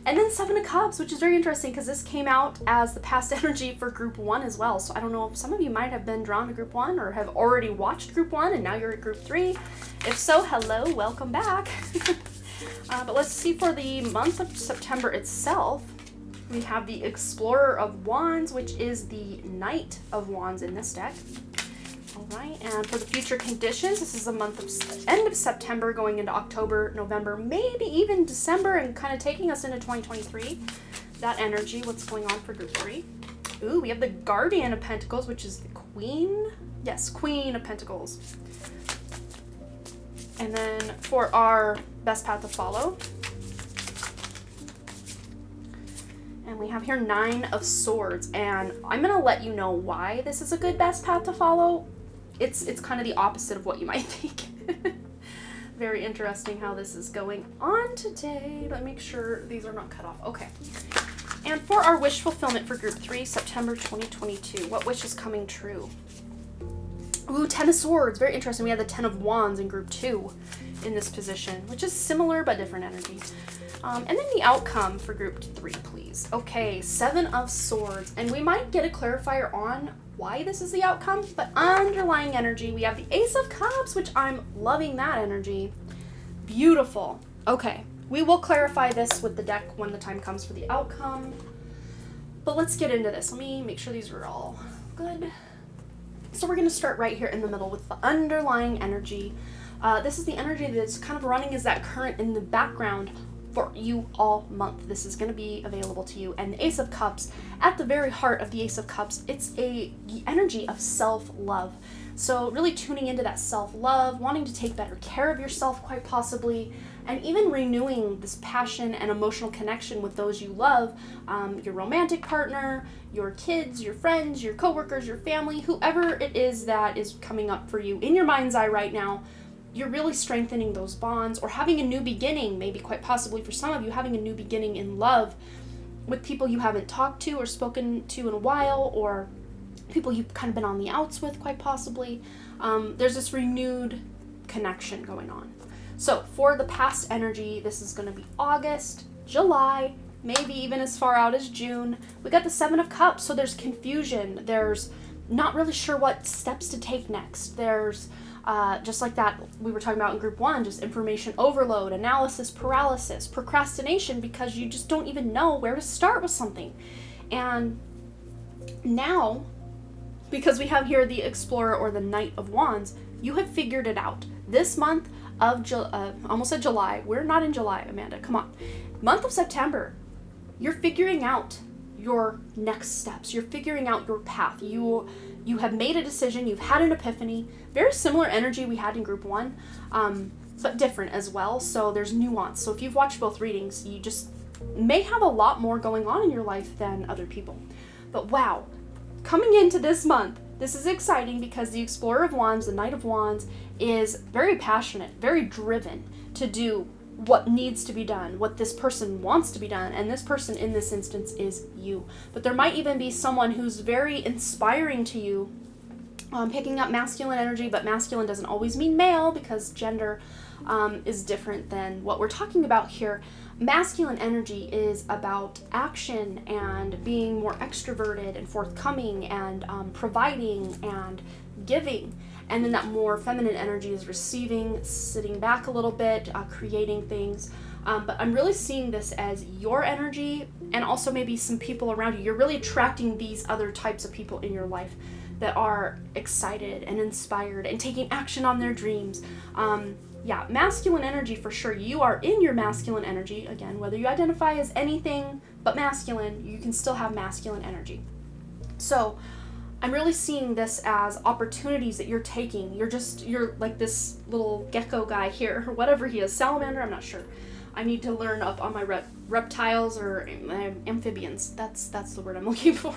And then 7 of Cups, which is very interesting because this came out as the past energy for group 1 as well. So I don't know if some of you might have been drawn to group 1 or have already watched group 1 and now you're at group 3. If so, hello, welcome back. But let's see for the month of September itself. We have the Explorer of Wands, which is the Knight of Wands in this deck. All right, and for the future conditions, this is a month of end of September going into October, November, maybe even December, and kind of taking us into 2023. That energy, what's going on for group 3? Ooh, we have the Guardian of Pentacles, which is the Queen. Yes, Queen of Pentacles. And then for our best path to follow, and we have here 9 of Swords, and I'm going to let you know why this is a good best path to follow. It's kind of the opposite of what you might think. Very interesting how this is going on today. Let me make sure these are not cut off. Okay. And for our wish fulfillment for group 3, September 2022, what wish is coming true? Ooh, 10 of Swords. Very interesting. We have the 10 of Wands in group 2 in this position, which is similar but different energy. And then the outcome for group 3, please. Okay, 7 of Swords. And we might get a clarifier on why this is the outcome, but underlying energy, we have the Ace of Cups, which I'm loving that energy. Beautiful. Okay, we will clarify this with the deck when the time comes for the outcome. But let's get into this. Let me make sure these are all good. So we're going to start right here in the middle with the underlying energy. This is the energy that's kind of running as that current in the background for you all month. This is going to be available to you. And the Ace of Cups, at the very heart of the Ace of Cups, it's the energy of self-love. So really tuning into that self-love, wanting to take better care of yourself quite possibly, and even renewing this passion and emotional connection with those you love, your romantic partner, your kids, your friends, your coworkers, your family, whoever it is that is coming up for you in your mind's eye right now. You're really strengthening those bonds or having a new beginning, maybe quite possibly for some of you, having a new beginning in love with people you haven't talked to or spoken to in a while, or people you've kind of been on the outs with quite possibly. There's this renewed connection going on. So for the past energy, this is going to be August, July, maybe even as far out as June. We got the 7 of Cups, so there's confusion. There's not really sure what steps to take next. There's just like that we were talking about in group 1, just information overload, analysis paralysis, procrastination, because you just don't even know where to start with something. And now, because we have here the Explorer or the Knight of Wands, you have figured it out. This month of almost said July. We're not in July, Amanda. Come on. Month of September. You're figuring out your next steps. You're figuring out your path. You have made a decision. You've had an epiphany. Very similar energy we had in group 1, but different as well. So there's nuance. So if you've watched both readings, you just may have a lot more going on in your life than other people. But wow, coming into this month, this is exciting because the Explorer of Wands, the Knight of Wands, is very passionate, very driven to do what needs to be done, what this person wants to be done, and this person in this instance is you. But there might even be someone who's very inspiring to you, picking up masculine energy, but masculine doesn't always mean male because gender is different than what we're talking about here. Masculine energy is about action and being more extroverted and forthcoming and providing and giving. And then that more feminine energy is receiving, sitting back a little bit, creating things. But I'm really seeing this as your energy and also maybe some people around you. You're really attracting these other types of people in your life that are excited and inspired and taking action on their dreams. Yeah, masculine energy for sure. You are in your masculine energy. Again, whether you identify as anything but masculine, you can still have masculine energy. So I'm really seeing this as opportunities that you're taking. You're like this little gecko guy here, or whatever he is, salamander, I'm not sure. I need to learn up on my reptiles or amphibians. That's the word I'm looking for.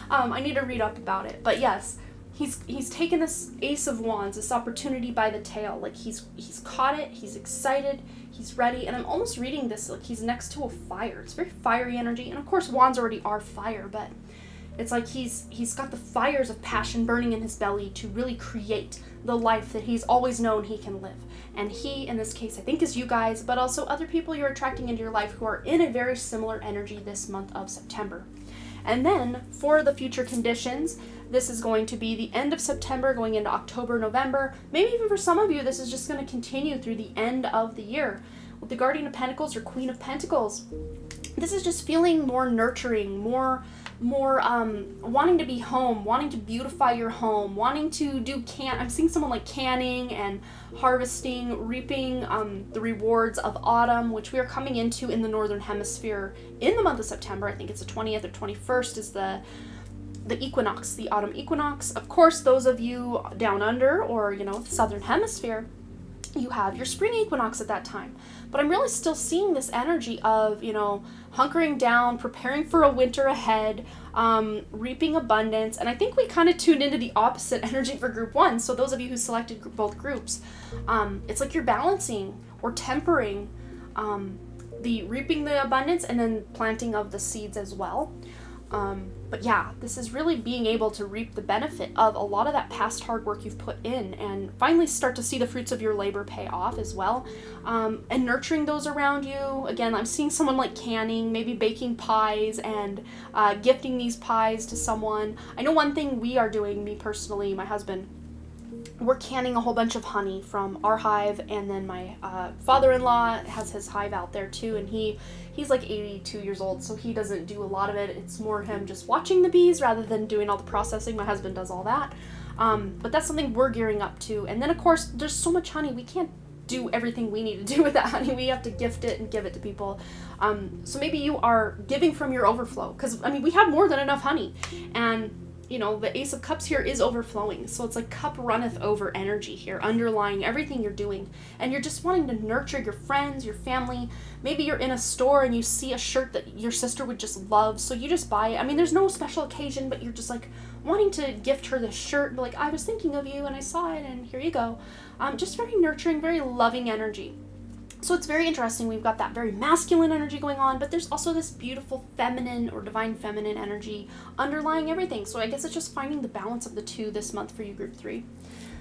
I need to read up about it. But yes, he's taken this Ace of Wands, this opportunity by the tail. Like he's caught it, he's excited, he's ready, and I'm almost reading this like he's next to a fire. It's very fiery energy, and of course wands already are fire, but it's like he's got the fires of passion burning in his belly to really create the life that he's always known he can live. And he, in this case, I think is you guys, but also other people you're attracting into your life who are in a very similar energy this month of September. And then for the future conditions, this is going to be the end of September going into October, November. Maybe even for some of you, this is just going to continue through the end of the year. With the Guardian of Pentacles or Queen of Pentacles, this is just feeling more nurturing, more wanting to be home, wanting to beautify your home, wanting to do I'm seeing someone like canning and harvesting, reaping the rewards of autumn, which we are coming into in the Northern Hemisphere in the month of September. I think it's the 20th or 21st is the equinox, the autumn equinox. Of course, those of you down under or, the Southern Hemisphere, you have your spring equinox at that time. But I'm really still seeing this energy of, hunkering down, preparing for a winter ahead, reaping abundance. And I think we kind of tuned into the opposite energy for group 1. So those of you who selected both groups, it's like you're balancing or tempering the reaping the abundance and then planting of the seeds as well. But yeah, this is really being able to reap the benefit of a lot of that past hard work you've put in and finally start to see the fruits of your labor pay off as well. And nurturing those around you. Again, I'm seeing someone like canning, maybe baking pies and gifting these pies to someone. I know one thing we are doing, me personally, my husband, we're canning a whole bunch of honey from our hive, and then my father-in-law has his hive out there too, and he's like 82 years old, so he doesn't do a lot of it. It's more him just watching the bees rather than doing all the processing. My husband does all that. But that's something we're gearing up to. And then of course, there's so much honey, we can't do everything we need to do with that honey. We have to gift it and give it to people. So maybe you are giving from your overflow, because we have more than enough honey, and the Ace of Cups here is overflowing. So it's like cup runneth over energy here, underlying everything you're doing. And you're just wanting to nurture your friends, your family. Maybe you're in a store and you see a shirt that your sister would just love, so you just buy it. There's no special occasion, but you're just like wanting to gift her this shirt. Like, I was thinking of you and I saw it and here you go. Just very nurturing, very loving energy. So it's very interesting. We've got that very masculine energy going on, but there's also this beautiful feminine or divine feminine energy underlying everything. So I guess it's just finding the balance of the two this month for you, group 3.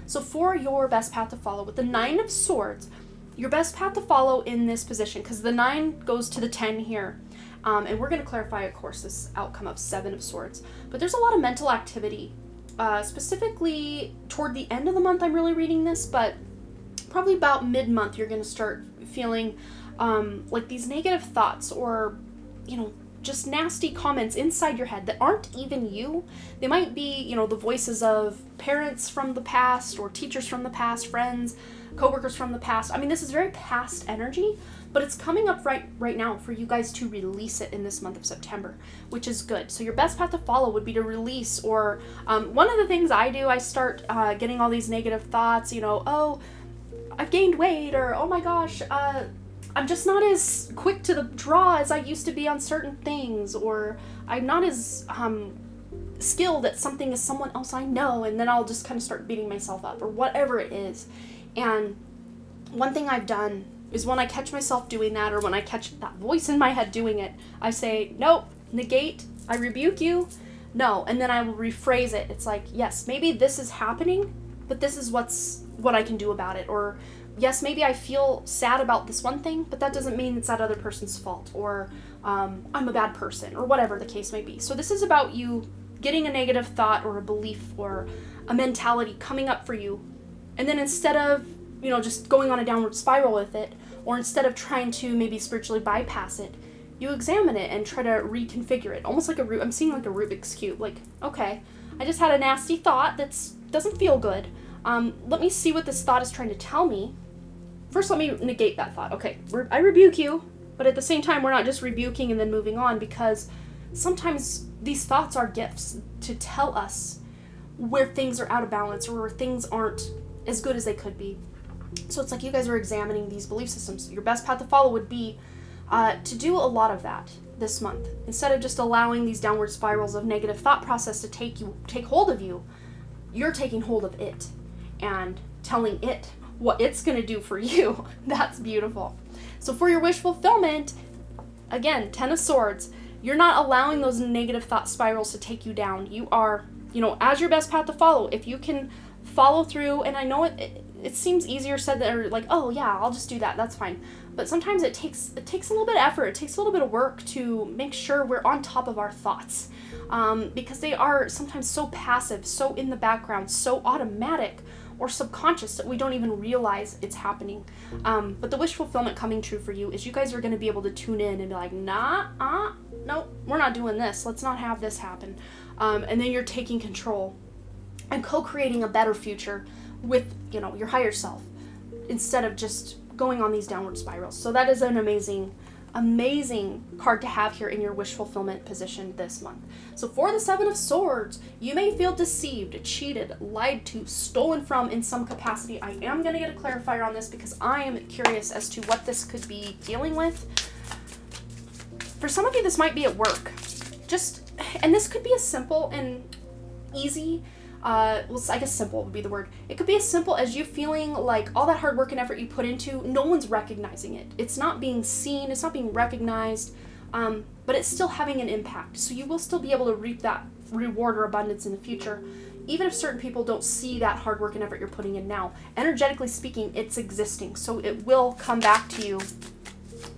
So for your best path to follow, with the 9 of Swords, your best path to follow in this position, because the 9 goes to the 10 here, and we're going to clarify, of course, this outcome of 7 of Swords. But there's a lot of mental activity, specifically toward the end of the month. I'm really reading this, but probably about mid-month, you're going to start feeling like these negative thoughts or, just nasty comments inside your head that aren't even you. They might be, the voices of parents from the past or teachers from the past, friends, coworkers from the past. This is very past energy, But it's coming up right now for you guys to release it in this month of September, which is good. So your best path to follow would be to release, or one of the things I do, I start getting all these negative thoughts, oh, I've gained weight, or oh my gosh, I'm just not as quick to the draw as I used to be on certain things, or I'm not as skilled at something as someone else I know, and then I'll just kind of start beating myself up, or whatever it is. And one thing I've done is when I catch myself doing that, or when I catch that voice in my head doing it, I say, nope, negate, I rebuke you, no, and then I will rephrase it. It's like, yes, maybe this is happening, but this is what I can do about it. Or yes, maybe I feel sad about this one thing, but that doesn't mean it's that other person's fault, or I'm a bad person, or whatever the case may be. So this is about you getting a negative thought or a belief or a mentality coming up for you, and then instead of just going on a downward spiral with it, or instead of trying to maybe spiritually bypass it, you examine it and try to reconfigure it, almost like I'm seeing like a Rubik's Cube. Like, okay, I just had a nasty thought that doesn't feel good. Let me see what this thought is trying to tell me. First, let me negate that thought. Okay, I rebuke you, but at the same time, we're not just rebuking and then moving on, because sometimes these thoughts are gifts to tell us where things are out of balance, or where things aren't as good as they could be. So it's like you guys are examining these belief systems. Your best path to follow would be to do a lot of that this month. Instead of just allowing these downward spirals of negative thought process to take hold of you, you're taking hold of it and telling it what it's going to do for you. That's beautiful. So for your wish fulfillment, again, 10 of Swords, you're not allowing those negative thought spirals to take you down. You are, as your best path to follow, if you can follow through, and I know it seems easier said than, or like, oh yeah, I'll just do that, that's fine. But sometimes it takes a little bit of effort, it takes a little bit of work to make sure we're on top of our thoughts. Because they are sometimes so passive, so in the background, so automatic or subconscious that we don't even realize it's happening. But the wish fulfillment coming true for you is you guys are going to be able to tune in and be like, no, we're not doing this. Let's not have this happen. And then you're taking control and co-creating a better future with, your higher self, instead of just going on these downward spirals. So that is an amazing card to have here in your wish fulfillment position this month. So for the 7 of Swords, you may feel deceived, cheated, lied to, stolen from in some capacity. I am going to get a clarifier on this because I am curious as to what this could be dealing with. For some of you, this might be at work. And this could be as simple and easy, I guess simple would be the word. It could be as simple as you feeling like all that hard work and effort you put into, no one's recognizing it. It's not being seen, it's not being recognized, but it's still having an impact. So you will still be able to reap that reward or abundance in the future, even if certain people don't see that hard work and effort you're putting in now. Energetically speaking, it's existing, so it will come back to you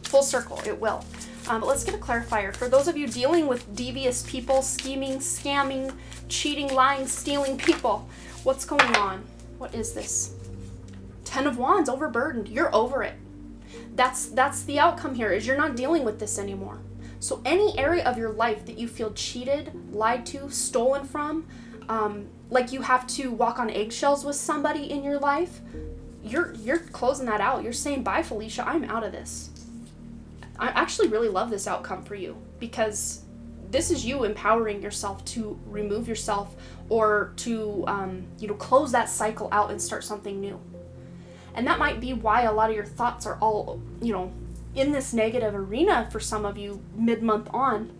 full circle. It will. But let's get a clarifier. For those of you dealing with devious people, scheming, scamming, cheating, lying, stealing people, what's going on? What is this? 10 of Wands, overburdened. You're over it. That's the outcome here, is you're not dealing with this anymore. So any area of your life that you feel cheated, lied to, stolen from, like you have to walk on eggshells with somebody in your life, you're closing that out. You're saying, bye, Felicia, I'm out of this. I actually really love this outcome for you, because this is you empowering yourself to remove yourself, or to close that cycle out and start something new. And that might be why a lot of your thoughts are all in this negative arena for some of you mid-month on,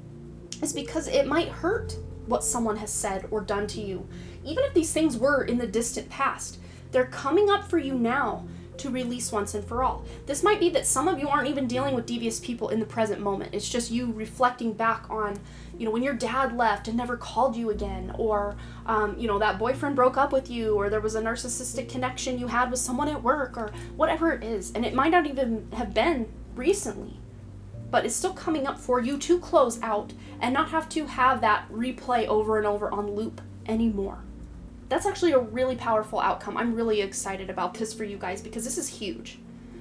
is because it might hurt what someone has said or done to you. Even if these things were in the distant past, they're coming up for you now to release once and for all. This might be that some of you aren't even dealing with devious people in the present moment. It's just you reflecting back on, when your dad left and never called you again, or, that boyfriend broke up with you, or there was a narcissistic connection you had with someone at work, or whatever it is. And it might not even have been recently, but it's still coming up for you to close out and not have to have that replay over and over on loop anymore. That's actually a really powerful outcome. I'm really excited about this for you guys, because this is huge.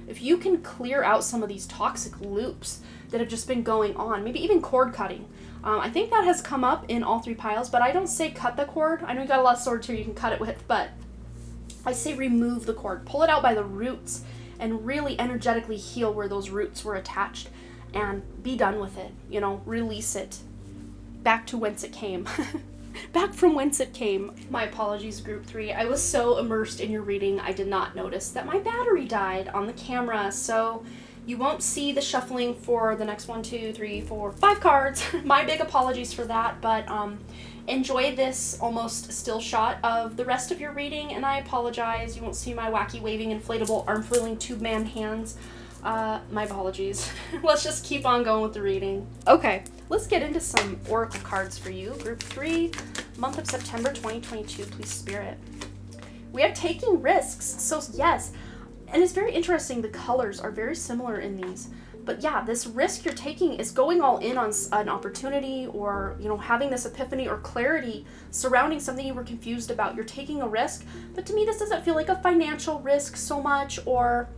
If you can clear out some of these toxic loops that have just been going on, maybe even cord cutting. I think that has come up in all 3 piles, but I don't say cut the cord. I know you got a lot of swords here you can cut it with, but I say remove the cord. Pull it out by the roots and really energetically heal where those roots were attached and be done with it, release it back to whence it came. Back from whence it came. My apologies, group 3. I was so immersed in your reading, I did not notice that my battery died on the camera, so you won't see the shuffling for the next 1, 2, 3, 4, 5 cards. My big apologies for that, but enjoy this almost still shot of the rest of your reading, and I apologize. You won't see my wacky waving inflatable arm flailing tube man hands. My apologies. Let's just keep on going with the reading. Okay, let's get into some oracle cards for you. Group 3, month of September 2022, please Spirit. We have taking risks, so yes, and it's very interesting, the colors are very similar in these. But yeah, this risk you're taking is going all in on an opportunity, or, having this epiphany or clarity surrounding something you were confused about. You're taking a risk, but to me, this doesn't feel like a financial risk so much, or,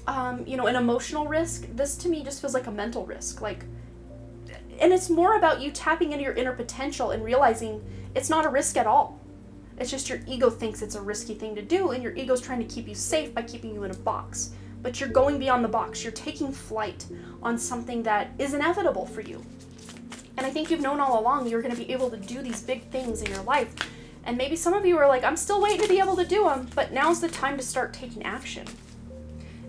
an emotional risk. This to me just feels like a mental risk. And it's more about you tapping into your inner potential and realizing it's not a risk at all. It's just your ego thinks it's a risky thing to do, and your ego's trying to keep you safe by keeping you in a box. But you're going beyond the box. You're taking flight on something that is inevitable for you. And I think you've known all along you're going to be able to do these big things in your life. And maybe some of you are like, I'm still waiting to be able to do them, but now's the time to start taking action.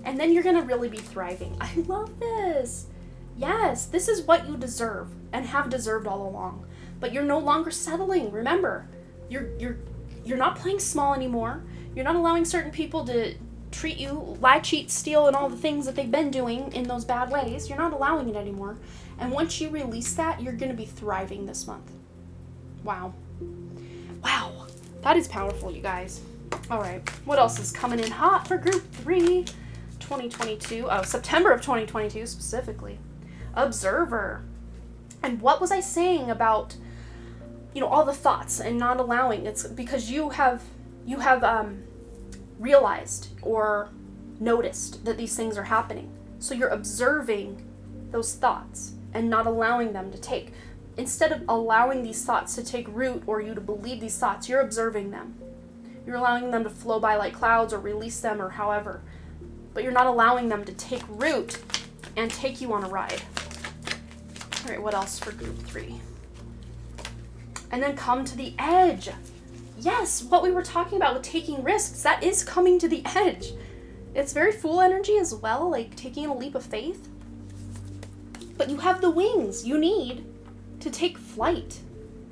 And then you're going to really be thriving. I love this. Yes, this is what you deserve and have deserved all along. But you're no longer settling. Remember, you're not playing small anymore. You're not allowing certain people to treat you, lie, cheat, steal, and all the things that they've been doing in those bad ways. You're not allowing it anymore. And once you release that, you're going to be thriving this month. Wow. Wow. That is powerful, you guys. All right. What else is coming in hot for group 3, 2022? Oh, September of 2022 specifically. Observer. And what was I saying about, all the thoughts and not allowing? It's because you have realized or noticed that these things are happening. So you're observing those thoughts and not allowing them to take. Instead of allowing these thoughts to take root or you to believe these thoughts, you're observing them. You're allowing them to flow by like clouds or release them or however. But you're not allowing them to take root and take you on a ride. All right, what else for group 3? And then come to the edge. Yes, what we were talking about with taking risks, that is coming to the edge. It's very Fool energy as well, like taking a leap of faith. But you have the wings you need to take flight,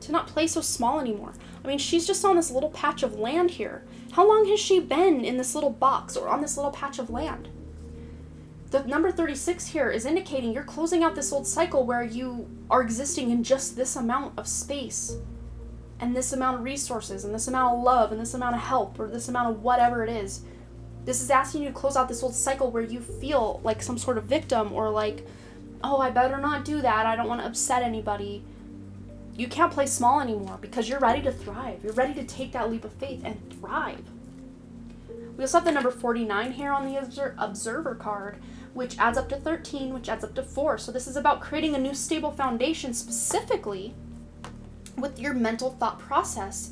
to not play so small anymore. I mean, she's just on this little patch of land here. How long has she been in this little box or on this little patch of land? The number 36 here is indicating you're closing out this old cycle where you are existing in just this amount of space and this amount of resources and this amount of love and this amount of help or this amount of whatever it is. This is asking you to close out this old cycle where you feel like some sort of victim or like, oh, I better not do that. I don't want to upset anybody. You can't play small anymore because you're ready to thrive. You're ready to take that leap of faith and thrive. We also have the number 49 here on the Observer card, which adds up to 13, which adds up to 4. So this is about creating a new stable foundation specifically with your mental thought process.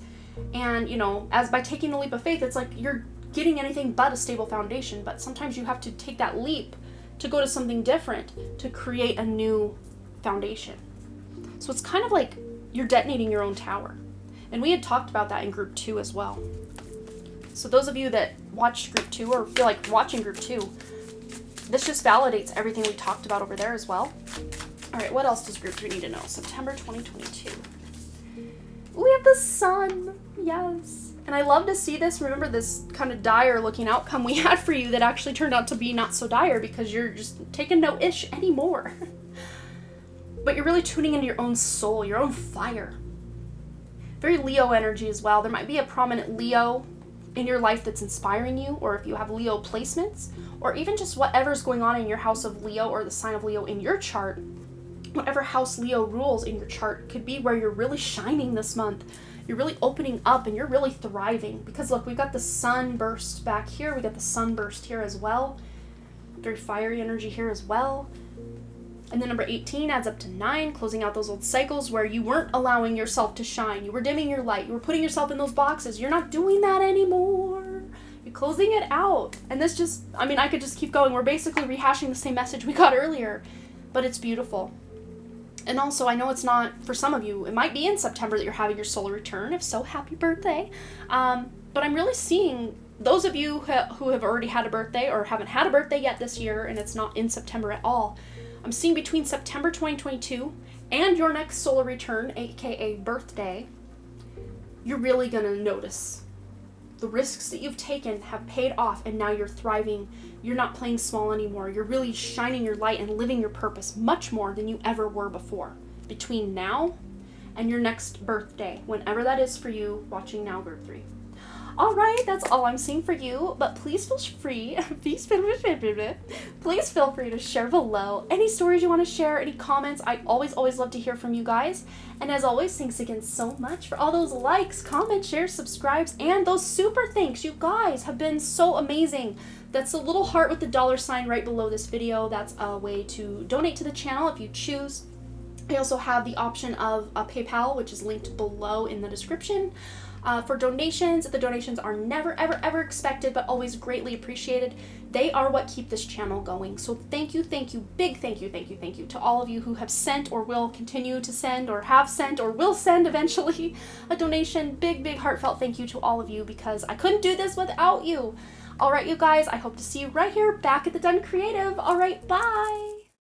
And, as by taking the leap of faith, it's like you're getting anything but a stable foundation. But sometimes you have to take that leap to go to something different to create a new foundation. So it's kind of like you're detonating your own tower. And we had talked about that in group 2 as well. So those of you that watched group 2 or feel like watching group 2, this just validates everything we talked about over there as well. All right, what else does group 3 need to know? September 2022. We have the sun. Yes. And I love to see this. Remember this kind of dire looking outcome we had for you that actually turned out to be not so dire because you're just taking no ish anymore. But you're really tuning into your own soul, your own fire. Very Leo energy as well. There might be a prominent Leo in your life that's inspiring you, or if you have Leo placements, or even just whatever's going on in your house of Leo or the sign of Leo in your chart, whatever house Leo rules in your chart could be where you're really shining this month. You're really opening up and you're really thriving. Because look, we've got the sunburst back here. We got the sunburst here as well. Very fiery energy here as well. And then number 18 adds up to 9, closing out those old cycles where you weren't allowing yourself to shine. You were dimming your light. You were putting yourself in those boxes. You're not doing that anymore. You're closing it out. And this just, I mean, I could just keep going. We're basically rehashing the same message we got earlier, but it's beautiful. And also, I know it's not, for some of you, it might be in September that you're having your solar return. If so, happy birthday. But I'm really seeing those of you who have already had a birthday or haven't had a birthday yet this year, and it's not in September at all, I'm seeing between September 2022 and your next solar return, aka birthday, you're really gonna notice the risks that you've taken have paid off, and now you're thriving. You're not playing small anymore. You're really shining your light and living your purpose much more than you ever were before. Between now and your next birthday, whenever that is for you, watching now group 3. All right, that's all I'm seeing for you, but please feel free, please feel free to share below any stories you want to share, any comments. I always love to hear from you guys. And as always, thanks again so much for all those likes, comments, shares, subscribes, and those super thanks. You guys have been so amazing. That's a little heart with the $ right below this video. That's a way to donate to the channel if you choose. I also have the option of a PayPal, which is linked below in the description. For donations, the donations are never, ever expected, but always greatly appreciated. They are what keep this channel going. So thank you, big thank you to all of you who have sent or will continue to send or have sent or will send eventually a donation. Big heartfelt thank you to all of you, because I couldn't do this without you. All right, you guys, I hope to see you right here back at the Done Creative. All right, bye.